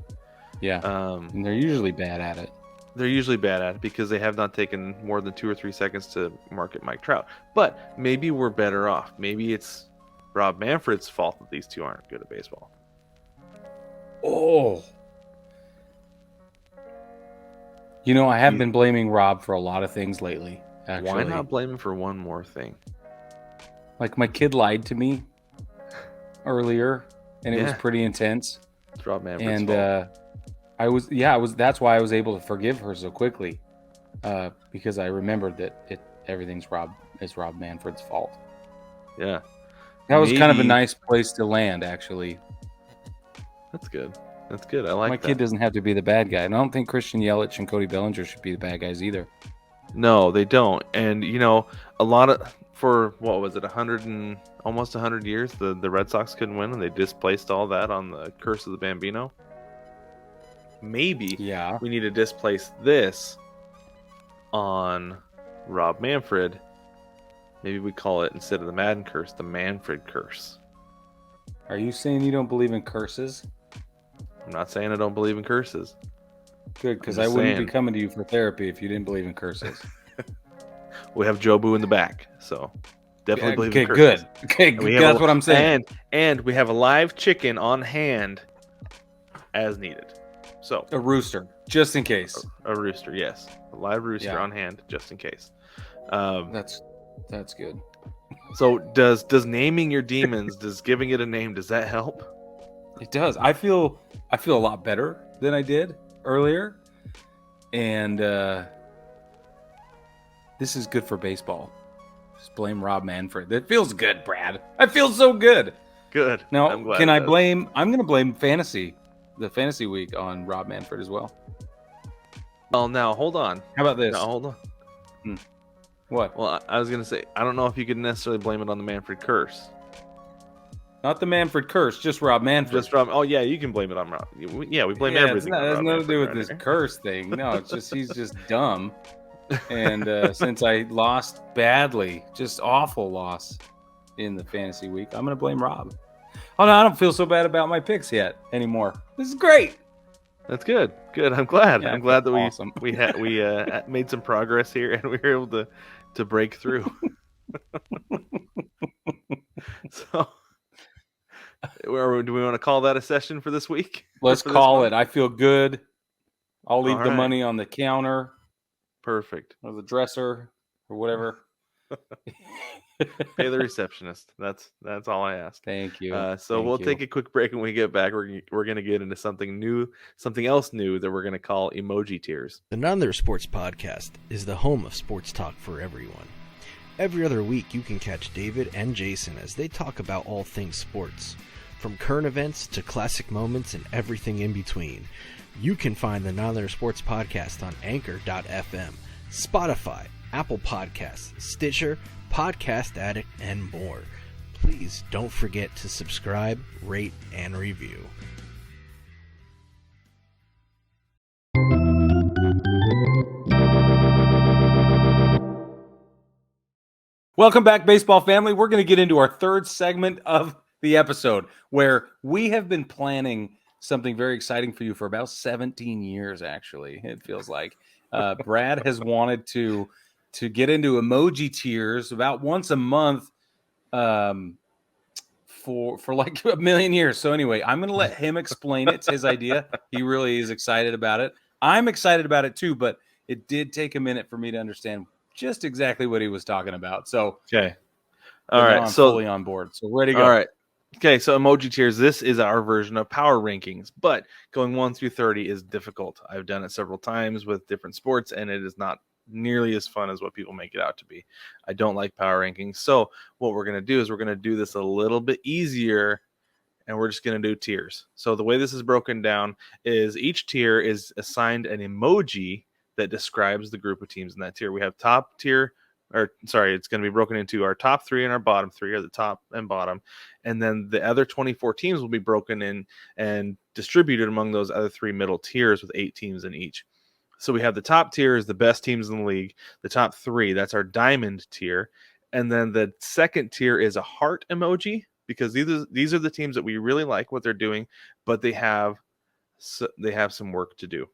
Yeah. And they're usually bad at it. They're usually bad at it because they have not taken more than 2 or 3 seconds to market Mike Trout. But maybe we're better off. Maybe it's Rob Manfred's fault that these two aren't good at baseball. Oh. I have been blaming Rob for a lot of things lately. Actually, Why not blame him for one more thing? Like, my kid lied to me earlier, and it was pretty intense. It's Rob Manfred's fault. That's why I was able to forgive her so quickly, because I remembered that everything's Rob Manfred's fault. Yeah, that was kind of a nice place to land, actually. That's good. That's good. I like my that. kid doesn't have to be the bad guy, and I don't think Christian Yelich and Cody Bellinger should be the bad guys either. No, they don't. And for what was it, almost 100 years, the Red Sox couldn't win, and they displaced all that on the curse of the Bambino. Maybe we need to displace this on Rob Manfred. Maybe we call it, instead of the Madden curse, the Manfred curse. Are you saying you don't believe in curses? I'm not saying I don't believe in curses. Good, because I wouldn't be coming to you for therapy if you didn't believe in curses. We have Jobu in the back, so definitely believe in curses. Good. Okay, good. That's what I'm saying. And we have a live chicken on hand as needed. So a rooster, just in case. A rooster, yes. A live rooster on hand, just in case. That's good. So does naming your demons, does giving it a name, does that help? It does. I feel a lot better than I did earlier, and this is good for baseball. Just blame Rob Manfred. That feels good, Brad. I feel so good. Good. Now, I'm going to blame the fantasy week on Rob Manfred as well. Well, now hold on. How about this? Now hold on. What? Well, I was going to say, I don't know if you could necessarily blame it on the Manfred curse. Not the Manfred curse, just Rob Manfred. Just Rob. Oh yeah, you can blame it on Rob. Yeah, we blame everything. It has nothing to do with this curse thing. No, it's just he's just dumb. And since I lost badly, just awful loss in the fantasy week, I'm going to blame Rob. Oh no, I don't feel so bad about my picks yet anymore. This is great. That's good. Good. I'm glad. Yeah, I'm glad that awesome. we made some progress here, and we were able to break through. So. Do we want to call that a session for this week? Let's call it. I feel good. I'll leave the money on the counter. Perfect. Or the dresser or whatever. Pay the receptionist. That's all I ask. Thank you. We'll take a quick break. When we get back, we're going to get into something else new that we're going to call emoji tiers. The Not Another Sports Podcast is the home of sports talk for everyone. Every other week, you can catch David and Jason as they talk about all things sports. From current events to classic moments and everything in between. You can find the Not Another Sports Podcast on Anchor.fm, Spotify, Apple Podcasts, Stitcher, Podcast Addict, and more. Please don't forget to subscribe, rate, and review. Welcome back, baseball family. We're going to get into our third segment of the episode, where we have been planning something very exciting for you for about 17 years, actually, it feels like. Brad has wanted to get into emoji tiers about once a month for like a million years. So anyway, I'm going to let him explain it. It's his idea. He really is excited about it. I'm excited about it too, but it did take a minute for me to understand just exactly what he was talking about. So okay. All right. I'm fully on board. So ready to go. All right. Okay, so emoji tiers, this is our version of power rankings, but going 1 through 30 is difficult. I've done it several times with different sports, and it is not nearly as fun as what people make it out to be. I don't like power rankings. So what we're going to do is we're going to do this a little bit easier, and we're just going to do tiers. So the way this is broken down is each tier is assigned an emoji that describes the group of teams in that tier. We have top tier, it's going to be broken into our top 3 and our bottom 3, or the top and bottom. And then the other 24 teams will be broken in and distributed among those other 3 middle tiers with 8 teams in each. So we have the top tier is the best teams in the league. The top 3, that's our diamond tier. And then the second tier is a heart emoji, because these are the teams that we really like what they're doing, but they have some work to do.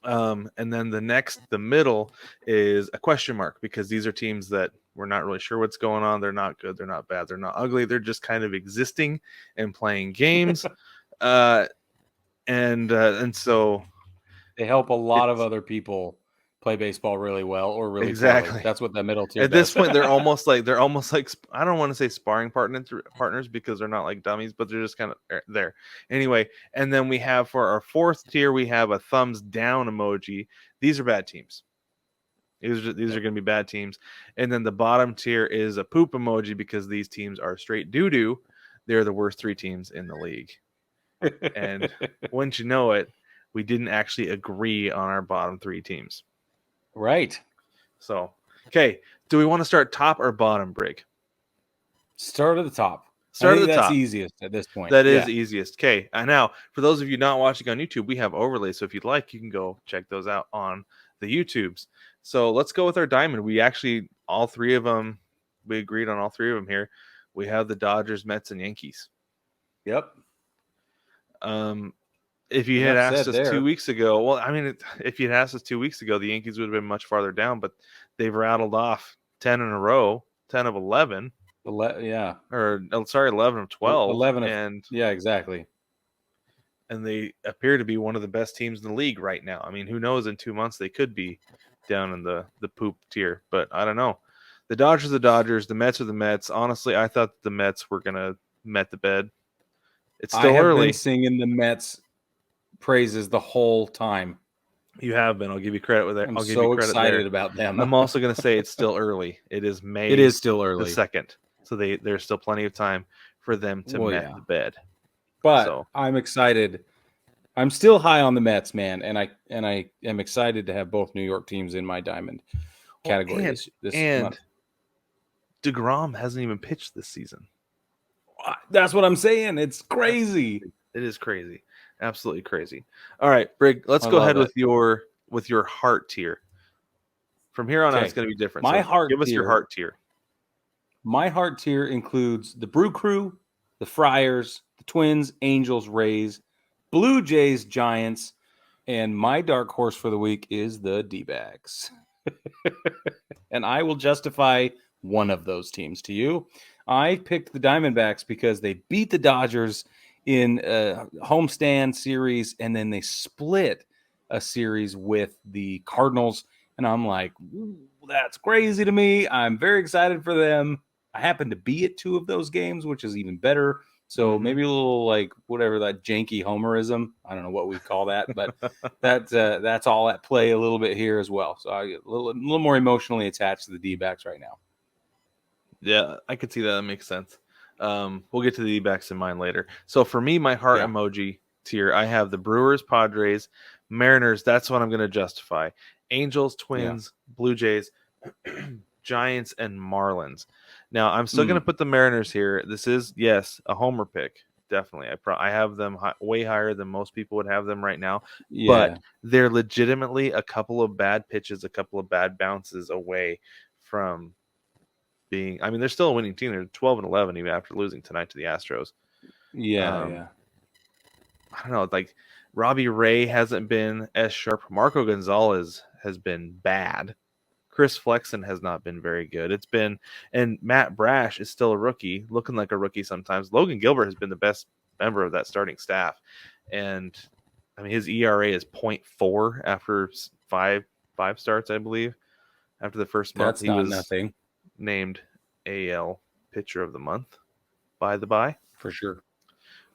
And then the middle is a question mark, because these are teams that we're not really sure what's going on. They're not good. They're not bad. They're not ugly. They're just kind of existing and playing games. And so they help a lot of other people play baseball really well or really Exactly. poorly. That's what that middle tier At does. this point, they're almost like I don't want to say sparring partners because they're not like dummies, but they're just kind of there. Anyway, and then we have for our fourth tier, we have a thumbs down emoji. These are bad teams. These are going to be bad teams. And then the bottom tier is a poop emoji because these teams are straight doo-doo. They're the worst 3 teams in the league. And once you know it, we didn't actually agree on our bottom 3 teams. Right. So, okay. Do we want to start top or bottom, Brig? Start at the top. Start at the that's top. Easiest at this point. That is easiest. Okay. And now, for those of you not watching on YouTube, we have overlays. So if you'd like, you can go check those out on the YouTubes. So let's go with our diamond. We actually, all 3 of them, we agreed on all 3 of them here. We have the Dodgers, Mets, and Yankees. Yep. If you had asked us there. 2 weeks ago, well, I mean, if you'd asked us 2 weeks ago, the Yankees would have been much farther down, but they've rattled off 10 in a row, 10 of 11. 11 of 12. 11 and yeah, exactly. And they appear to be one of the best teams in the league right now. I mean, who knows? In 2 months, they could be down in the poop tier, but I don't know. The Dodgers are the Dodgers. The Mets are the Mets. Honestly, I thought the Mets were going to met the bed. It's still I have early. been singing the Mets praises the whole time. You have been. I'll give you credit with that. I'm I'll give so you credit excited there. about them. I'm also going to say it's still early. It is May. It is still the early. 2nd. So there's still plenty of time for them to met the bed. But I'm excited. I'm still high on the Mets, man, and I am excited to have both New York teams in my diamond category this month. DeGrom hasn't even pitched this season. That's what I'm saying. It's crazy. It is crazy. Absolutely crazy. All right, Brig, let's go ahead with your heart tier. From here on out, it's going to be different. Give us your heart tier. My heart tier includes the Brew Crew, the Friars, the Twins, Angels, Rays, Blue Jays, Giants, and my dark horse for the week is the D-backs. And I will justify one of those teams to you. I picked the Diamondbacks because they beat the Dodgers in a homestand series, and then they split a series with the Cardinals. And I'm like, that's crazy to me. I'm very excited for them. I happened to be at 2 of those games, which is even better. So maybe a little like whatever that janky homerism. I don't know what we call that, but that's all at play a little bit here as well. So I get a little more emotionally attached to the D-backs right now. Yeah, I could see that. That makes sense. We'll get to the D-backs in mind later. So for me, my heart emoji tier, I have the Brewers, Padres, Mariners. That's what I'm going to justify. Angels, Twins, Blue Jays, Giants, and Marlins. Now, I'm still going to put the Mariners here. This is, yes, a homer pick. Definitely. I have them way higher than most people would have them right now. Yeah. But they're legitimately a couple of bad pitches, a couple of bad bounces away from being, I mean, they're still a winning team. They're 12-11 even after losing tonight to the Astros. Yeah. I don't know. Like, Robbie Ray hasn't been as sharp. Marco Gonzalez has been bad. Chris Flexen has not been very good. And Matt Brash is still a rookie, looking like a rookie sometimes. Logan Gilbert has been the best member of that starting staff. And, I mean, his ERA is 0.4 after five starts, I believe. After the first month, he was nothing. Named AL Pitcher of the Month, by the by. For sure.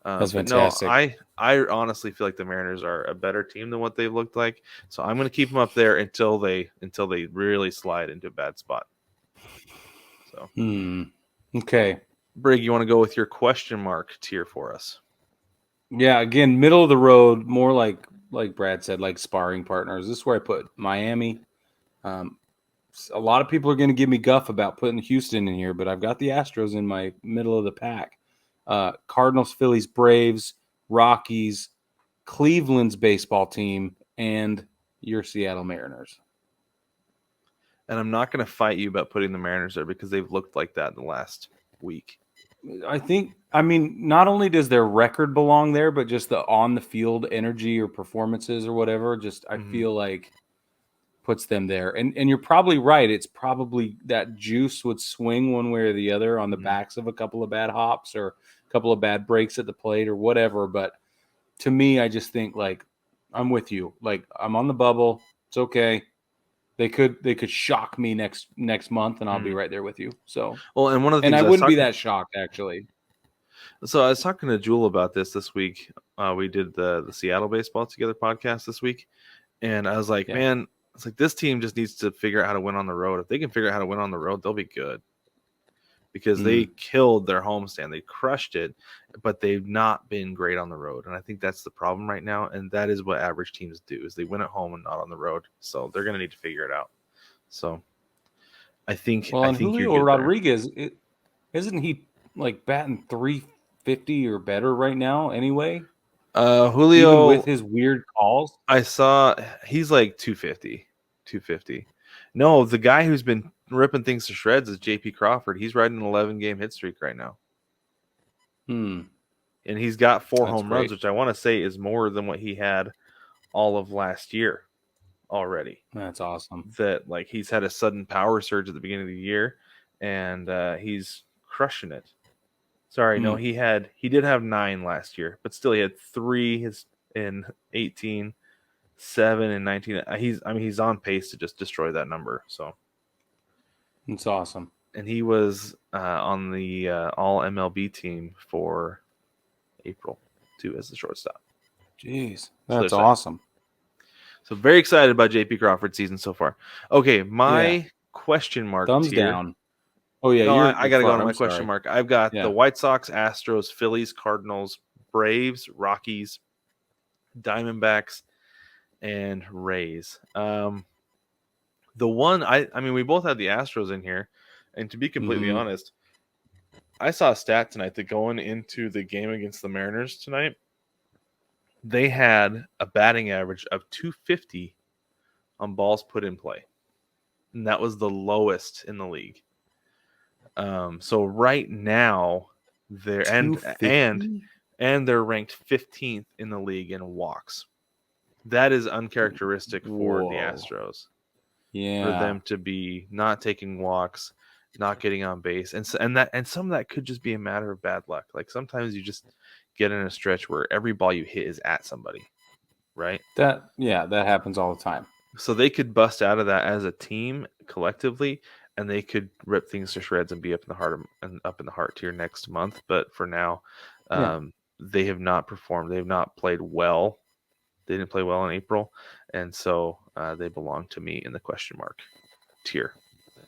That's fantastic. No, I honestly feel like the Mariners are a better team than what they've looked like. So I'm going to keep them up there until they really slide into a bad spot. So okay, Brig, you want to go with your question mark tier for us? Yeah, again, middle of the road, more like Brad said, like sparring partners. This is where I put Miami. A lot of people are going to give me guff about putting Houston in here, but I've got the Astros in my middle of the pack. Cardinals, Phillies, Braves, Rockies, Cleveland's baseball team, and your Seattle Mariners. And I'm not going to fight you about putting the Mariners there because they've looked like that in the last week. I mean, not only does their record belong there, but just the on-the-field energy or performances or whatever, I feel like puts them there. And you're probably right. It's probably that juice would swing one way or the other on the backs of a couple of bad hops or a couple of bad breaks at the plate or whatever. But to me, I just think, like, I'm with you. Like, I'm on the bubble. It's okay. They could shock me next month, and I'll be right there with you. So, well, and one of the and things I wouldn't be that shocked actually. So I was talking to Jewel about this week. We did the Seattle Baseball Together podcast this week, and I was like, man, it's like this team just needs to figure out how to win on the road. If they can figure out how to win on the road, they'll be good. Because they killed their homestand, they crushed it, but they've not been great on the road, and I think that's the problem right now. And that is what average teams do: is they win at home and not on the road. So they're going to need to figure it out. So I think. Well, I and think Julio Rodriguez, isn't he like batting 350 or better right now? Anyway, Julio, even with his weird calls, I saw he's like 250. No, the guy who's been ripping things to shreds is JP Crawford. He's riding an 11-game hit streak right now. And he's got 4 home runs, which I want to say is more than what he had all of last year already. That's awesome. That like he's had a sudden power surge at the beginning of the year, and he's crushing it. Sorry, no, he did have 9 last year, but still he had 3 in 18, 7 in 19. He's on pace to just destroy that number. So it's awesome. And he was on the all MLB team for April too as the shortstop. Jeez, that's awesome. So very excited about JP Crawford's season so far. Okay, my question mark thumbs tier. Down. Oh yeah, no, I got to go on my question mark. I've got the White Sox, Astros, Phillies, Cardinals, Braves, Rockies, Diamondbacks, and Rays. The one I mean, we both had the Astros in here, and to be completely honest, I saw a stat tonight that going into the game against the Mariners tonight, they had a batting average of 250 on balls put in play, and that was the lowest in the league. So right now they're and they're ranked 15th in the league in walks. That is uncharacteristic for the Astros. Yeah, for them to be not taking walks, not getting on base, and some of that could just be a matter of bad luck. Like sometimes you just get in a stretch where every ball you hit is at somebody, right? That happens all the time. So they could bust out of that as a team collectively, and they could rip things to shreds and be up in the heart tier next month. But for now, they have not performed. They have not played well. They didn't play well in April, and so they belong to me in the question mark tier.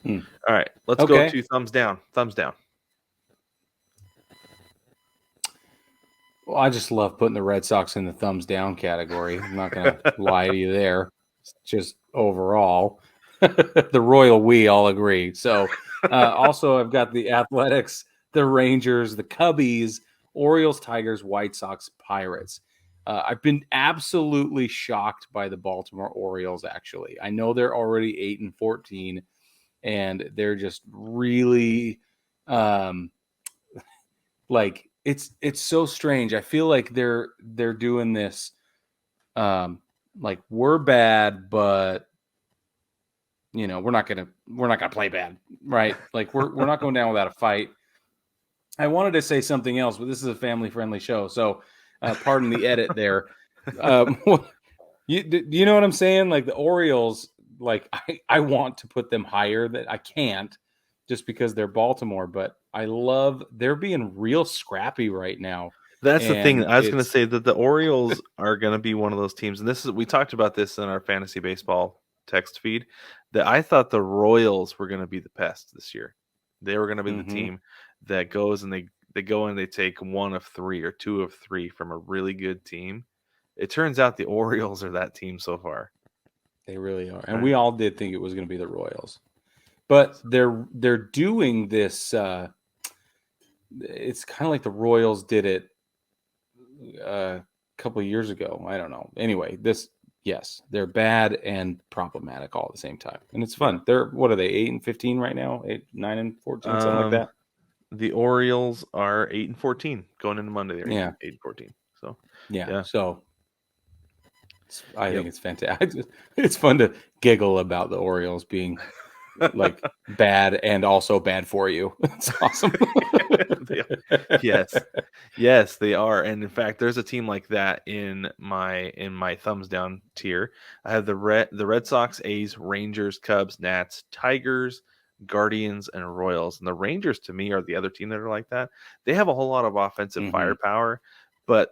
All right, let's go to thumbs down. Thumbs down. Well, I just love putting the Red Sox in the thumbs down category. I'm not going to lie to you there. It's just overall. The royal we all agree. So also I've got the Athletics, the Rangers, the Cubbies, Orioles, Tigers, White Sox, Pirates. I've been absolutely shocked by the Baltimore Orioles, actually. I know they're already 8-14, and they're just really like it's so strange. I feel like they're doing this like we're bad, but you know, we're not gonna play bad, right? Like we're not going down without a fight. I wanted to say something else, but this is a family-friendly show, so pardon the edit there. You know what I'm saying? Like the Orioles, like I want to put them higher, that I can't just because they're Baltimore, but I love they're being real scrappy right now. That's the thing. I was going to say that the Orioles are going to be one of those teams, and we talked about this in our fantasy baseball text feed, that I thought the Royals were going to be the pest this year. They were going to be the team that goes and they go and they take 1 of 3 or 2 of 3 from a really good team. It turns out the Orioles are that team so far. They really are. And we all did think it was going to be the Royals. But they're doing this it's kind of like the Royals did it a couple of years ago. I don't know. Anyway, they're bad and problematic all at the same time. And it's fun. What are they, 8-15 right now? 9-14, something like that? The Orioles are 8-14 going into Monday. They're 8-14. So so I think it's fantastic. It's fun to giggle about the Orioles being like bad and also bad for you. It's awesome. Yes, they are. And in fact, there's a team like that in my thumbs down tier. I have the Red Sox, A's, Rangers, Cubs, Nats, Tigers, Guardians, and Royals. And the Rangers to me are the other team that are like that. They have a whole lot of offensive firepower, but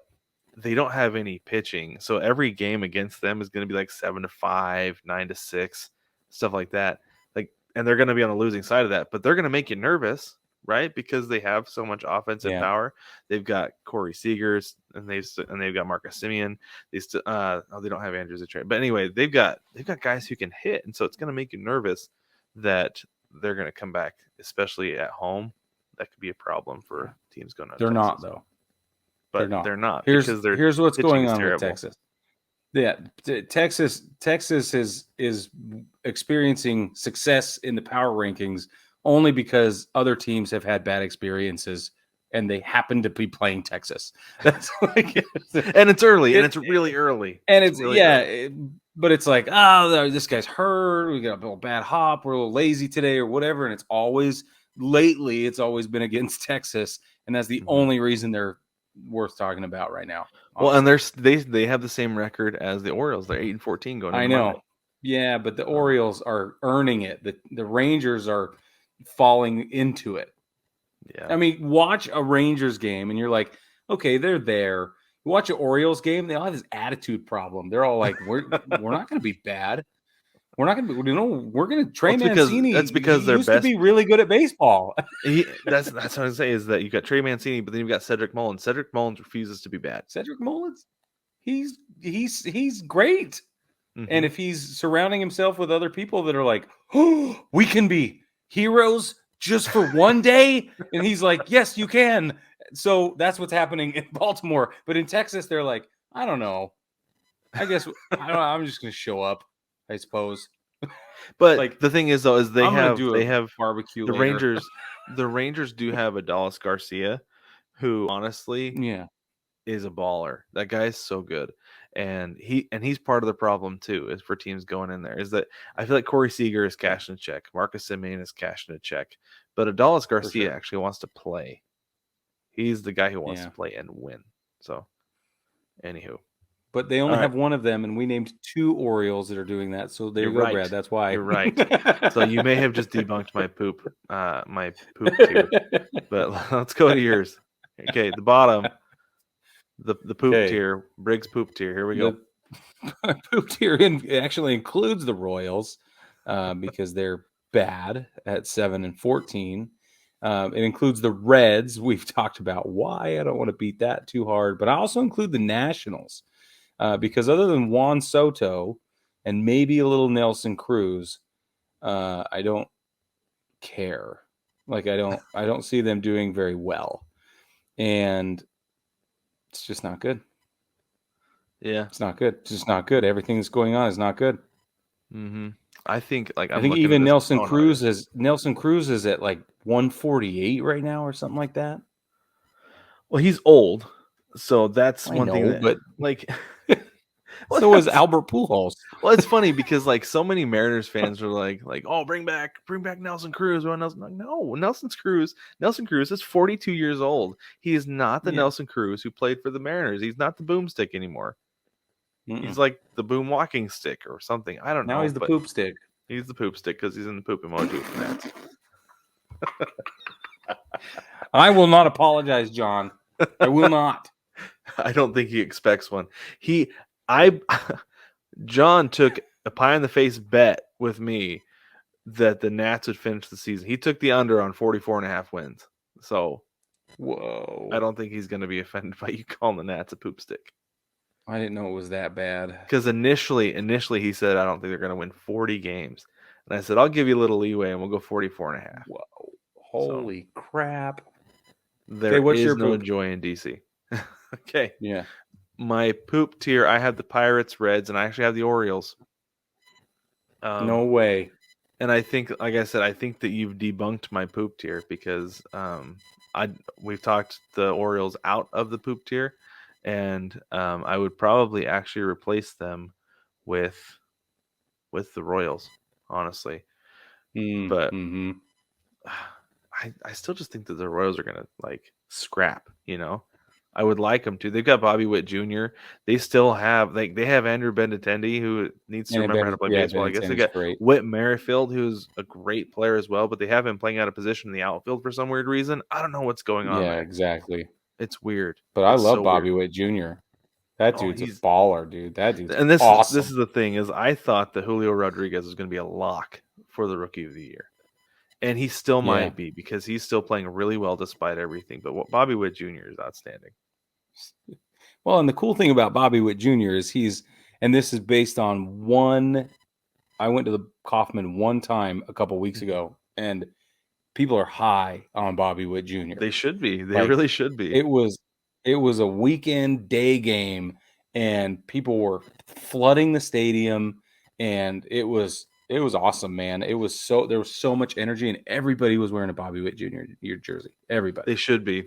they don't have any pitching. So every game against them is going to be like 7-5, 9-6, stuff like that. Like, and they're going to be on the losing side of that, but they're going to make you nervous, right? Because they have so much offensive power. They've got Corey Seagers and they've got Marcus Semien. They don't have Andrews at trade, but anyway, they've got guys who can hit, and so it's going to make you nervous that they're going to come back, especially at home. That could be a problem for teams going to. They're Texas. not though. But they're not. Here's what's pitching going is on terrible. with Texas. Yeah, Texas is experiencing success in the power rankings only because other teams have had bad experiences and they happen to be playing Texas. That's like, and it's early, and it's really early. And it's really early. But it's like, oh, this guy's hurt. We got a little bad hop. We're a little lazy today, or whatever. And it's always been against Texas, and that's the only reason they're worth talking about right now. Well, and they have the same record as the Orioles. They're 8-14 going. I know. Yeah, but the Orioles are earning it. The Rangers are falling into it. Yeah. I mean, watch a Rangers game and you're like, okay, they're there. You watch an Orioles game, they all have this attitude problem. They're all like, we're not going to be bad. We're not going to be, we're going to Trey Mancini. That's because they're used to be really good at baseball. That's what I'm saying is that you got Trey Mancini, but then you've got Cedric Mullins. Cedric Mullins refuses to be bad. Cedric Mullins, he's great. And if he's surrounding himself with other people that are like, oh, we can be heroes just for one day, and he's like, yes, you can. So that's what's happening in Baltimore. But in Texas, they're like, I don't know. I guess I'm just going to show up, I suppose. But like, the thing is, though, is they have barbecue. The later. Rangers do have Adolis Garcia, who honestly, is a baller. That guy's so good, and he's part of the problem too. Is for teams going in there is that I feel like Corey Seager is cashing a check, Marcus Semien is cashing a check, but Adolis Garcia actually wants to play. He's the guy who wants to play and win. So, anywho. But they only have one of them, and we named 2 Orioles that are doing that. So there you go, Brad. That's why. You're right. So you may have just debunked my poop tier. But let's go to yours. Okay, the bottom, the poop tier, Briggs poop tier. Here we go. The poop tier actually includes the Royals because they're bad at 7-14. It includes the Reds. We've talked about why. I don't want to beat that too hard, but I also include the Nationals. Because other than Juan Soto and maybe a little Nelson Cruz, I don't care. Like I don't see them doing very well, and it's just not good. Yeah, it's not good. It's just not good. Everything that's going on is not good. I think even Nelson Cruz is at like 148 right now or something like that. Well, he's old. So that's one thing, but like, so was Albert Pujols. Well, it's funny because like so many Mariners fans are like, oh, bring back Nelson Cruz. No, Nelson Cruz is 42 years old. He is not the Nelson Cruz who played for the Mariners. He's not the boomstick anymore. He's like the boom walking stick or something. I don't know. Now he's the poop stick. He's the poop stick because he's in the poop emoji with the Nats. I will not apologize, John. I will not. I don't think he expects one. John took a pie in the face bet with me that the Nats would finish the season. He took the under on 44.5 wins. So, whoa! I don't think he's going to be offended by you calling the Nats a poop stick. I didn't know it was that bad. Because initially he said, I don't think they're going to win 40 games. And I said, I'll give you a little leeway and we'll go 44.5. Whoa! Holy crap! There is no joy in DC. Okay. Yeah. My poop tier, I have the Pirates, Reds, and I actually have the Orioles. No way. And I think, like I said, I think that you've debunked my poop tier because we've talked the Orioles out of the poop tier, and I would probably actually replace them with the Royals, honestly. But Mm-hmm. I still just think that the Royals are going to like scrap, I would like them to. They've got Bobby Witt Jr. They still have they have Andrew Benintendi, who needs to remember how to play baseball. I guess they got great. Whit Merrifield, who's a great player as well, but they have him playing out of position in the outfield for some weird reason. I don't know what's going on Yeah, there. exactly. It's weird. But I It's love so Bobby weird. Witt Jr. That dude's a he's baller, dude. That dude's and this awesome. is the thing is I thought that Julio Rodriguez was going to be a lock for the Rookie of the Year. And he still might be because he's still playing really well despite everything. But what Bobby Witt Jr. is outstanding. Well, and the cool thing about Bobby Witt Jr. is and this is based on I went to the Kauffman one time a couple weeks ago, and people are high on Bobby Witt Jr. They should be. They really should be. It was a weekend day game, and people were flooding the stadium, and it was awesome, man. There was so much energy, and everybody was wearing a Bobby Witt Jr. jersey. Everybody. They should be.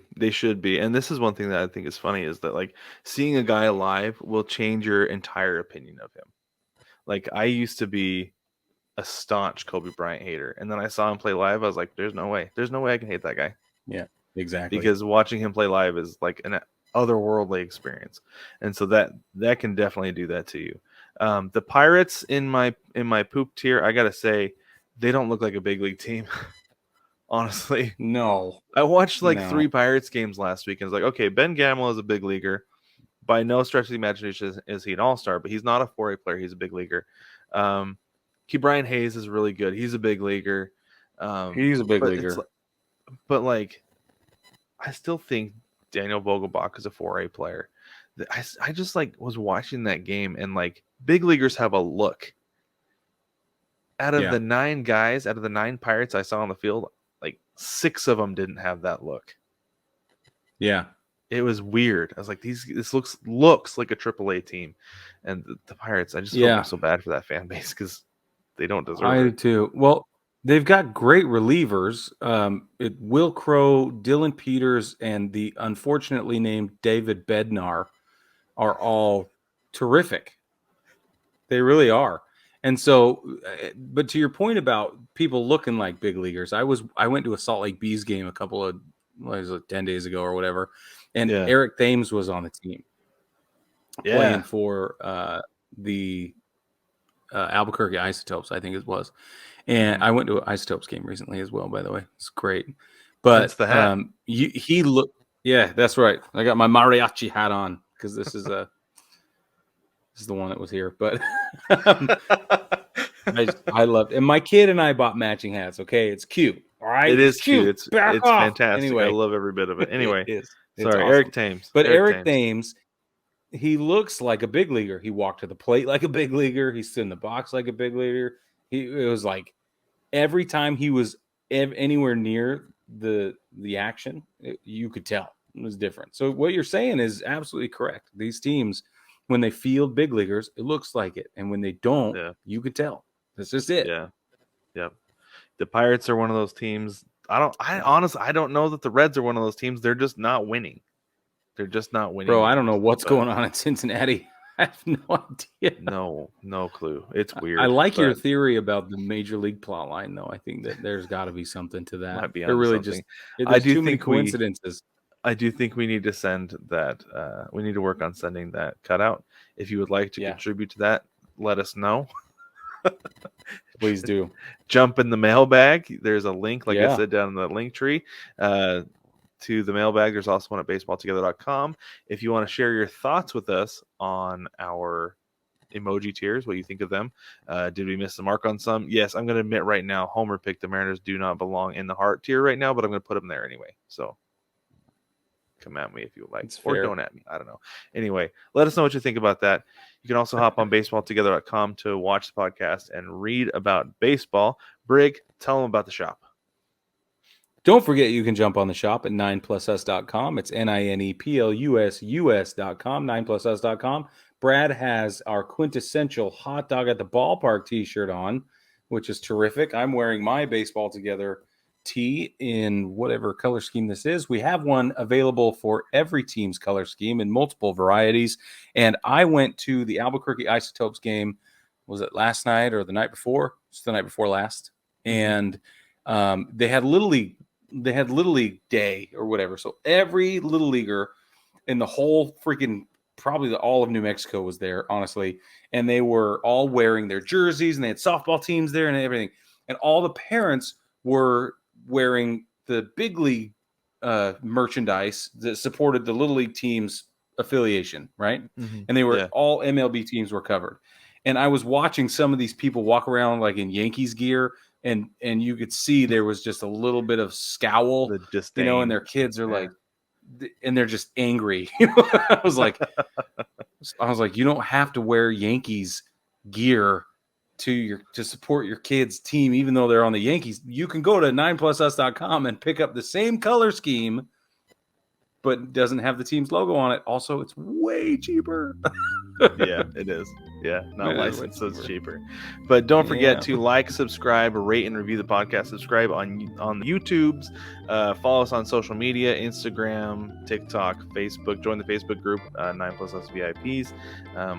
And this is one thing that I think is funny is that like seeing a guy live will change your entire opinion of him. Like I used to be a staunch Kobe Bryant hater, and then I saw him play live. I was like, there's no way I can hate that guy. Yeah, exactly. Because watching him play live is like an otherworldly experience, and so that can definitely do that to you. The Pirates in my poop tier, I gotta say, they don't look like a big league team. Honestly, no. I watched like 3 Pirates games last week, and it's like, okay, Ben Gamel is a big leaguer. By no stretch of the imagination is he an all-star, but he's not a 4A player. He's a big leaguer. Brian Hayes is really good. He's a big leaguer. He's a big leaguer. But like, I still think Daniel Vogelbach is a 4A player. I just like was watching that game, and like big leaguers have a look. Out of the 9 guys, out of the 9 Pirates I saw on the field, like 6 of them didn't have that look. Yeah. It was weird. I was like, this looks like a AAA team. And the Pirates, I just feel so bad for that fan base because they don't deserve it. I do too. Well, they've got great relievers. Will Crow, Dylan Peters, and the unfortunately named David Bednar are all terrific. They really are. And so, but to your point about people looking like big leaguers, I went to a Salt Lake Bees game a couple of 10 days ago or whatever, and Eric Thames was on the team playing for the Albuquerque Isotopes, I think it was. And I went to an Isotopes game recently as well, by the way. It's great. But that's the hat. He looked, that's right. I got my mariachi hat on because this is the one that was here. But I loved it. And my kid and I bought matching hats. Okay, it's cute. All right, it is cute. It's fantastic. Anyway, I love every bit of it. Anyway, it's sorry, awesome. Eric Thames. But Eric Thames, he looks like a big leaguer. He walked to the plate like a big leaguer. He stood in the box like a big leaguer. It was like every time he was anywhere near the action, you could tell it was different. So what you're saying is absolutely correct. These teams, when they field big leaguers, it looks like it, and when they don't, you could tell. That's just it. Yeah. The Pirates are one of those teams. I honestly don't know that the Reds are one of those teams. They're just not winning. They're just not winning. Bro, I don't know what's going on in Cincinnati. I have no idea. No clue. It's weird. I like your theory about the major league plot line, though. I think that there's got to be something to that. Might be there really something. There's too many coincidences. I do think we need to send that. We need to work on sending that cutout. If you would like to contribute to that, let us know. Please do. Jump in the mailbag. There's a link, like I said, down in the link tree to the mailbag. There's also one at baseballtogether.com. If you want to share your thoughts with us on our emoji tiers, what you think of them. Did we miss the mark on some? Yes, I'm going to admit right now, Homer picked the Mariners do not belong in the heart tier right now, but I'm going to put them there anyway. So come at me if you like, or don't at me. I don't know. Anyway, let us know what you think about that. You can also hop on baseballtogether.com to watch the podcast and read about baseball. Brig, tell them about the shop. Don't forget you can jump on the shop at 9plusus.com. It's NINEPLUSUS.com, 9plusus.com. Brad has our quintessential hot dog at the ballpark t-shirt on, which is terrific. I'm wearing my Baseball Together tee in whatever color scheme this is. We have one available for every team's color scheme in multiple varieties. And I went to the Albuquerque Isotopes game. Was it last night or the night before? It's the night before last. and they had Little League Day or whatever. So every Little Leaguer in the whole freaking probably all of New Mexico was there, honestly, and they were all wearing their jerseys, and they had softball teams there and everything, and all the parents were wearing the big league merchandise that supported the Little League team's affiliation, right? Mm-hmm. And they were all MLB teams were covered. And I was watching some of these people walk around like in Yankees gear, and you could see there was just a little bit of scowl, The disdain. and their kids are like, and they're just angry. I was like, you don't have to wear Yankees gear to support your kids' team, even though they're on the Yankees. You can go to 9plusus.com and pick up the same color scheme, but it doesn't have the team's logo on it. Also, it's way cheaper. Yeah, it is. Yeah, not licensed, so it's cheaper. But don't forget to like, subscribe, rate, and review the podcast. Subscribe on YouTubes. Follow us on social media, Instagram, TikTok, Facebook. Join the Facebook group, 9plusus VIPs.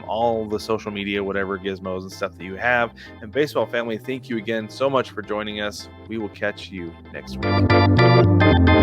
All the social media, whatever gizmos and stuff that you have. And baseball family, thank you again so much for joining us. We will catch you next week.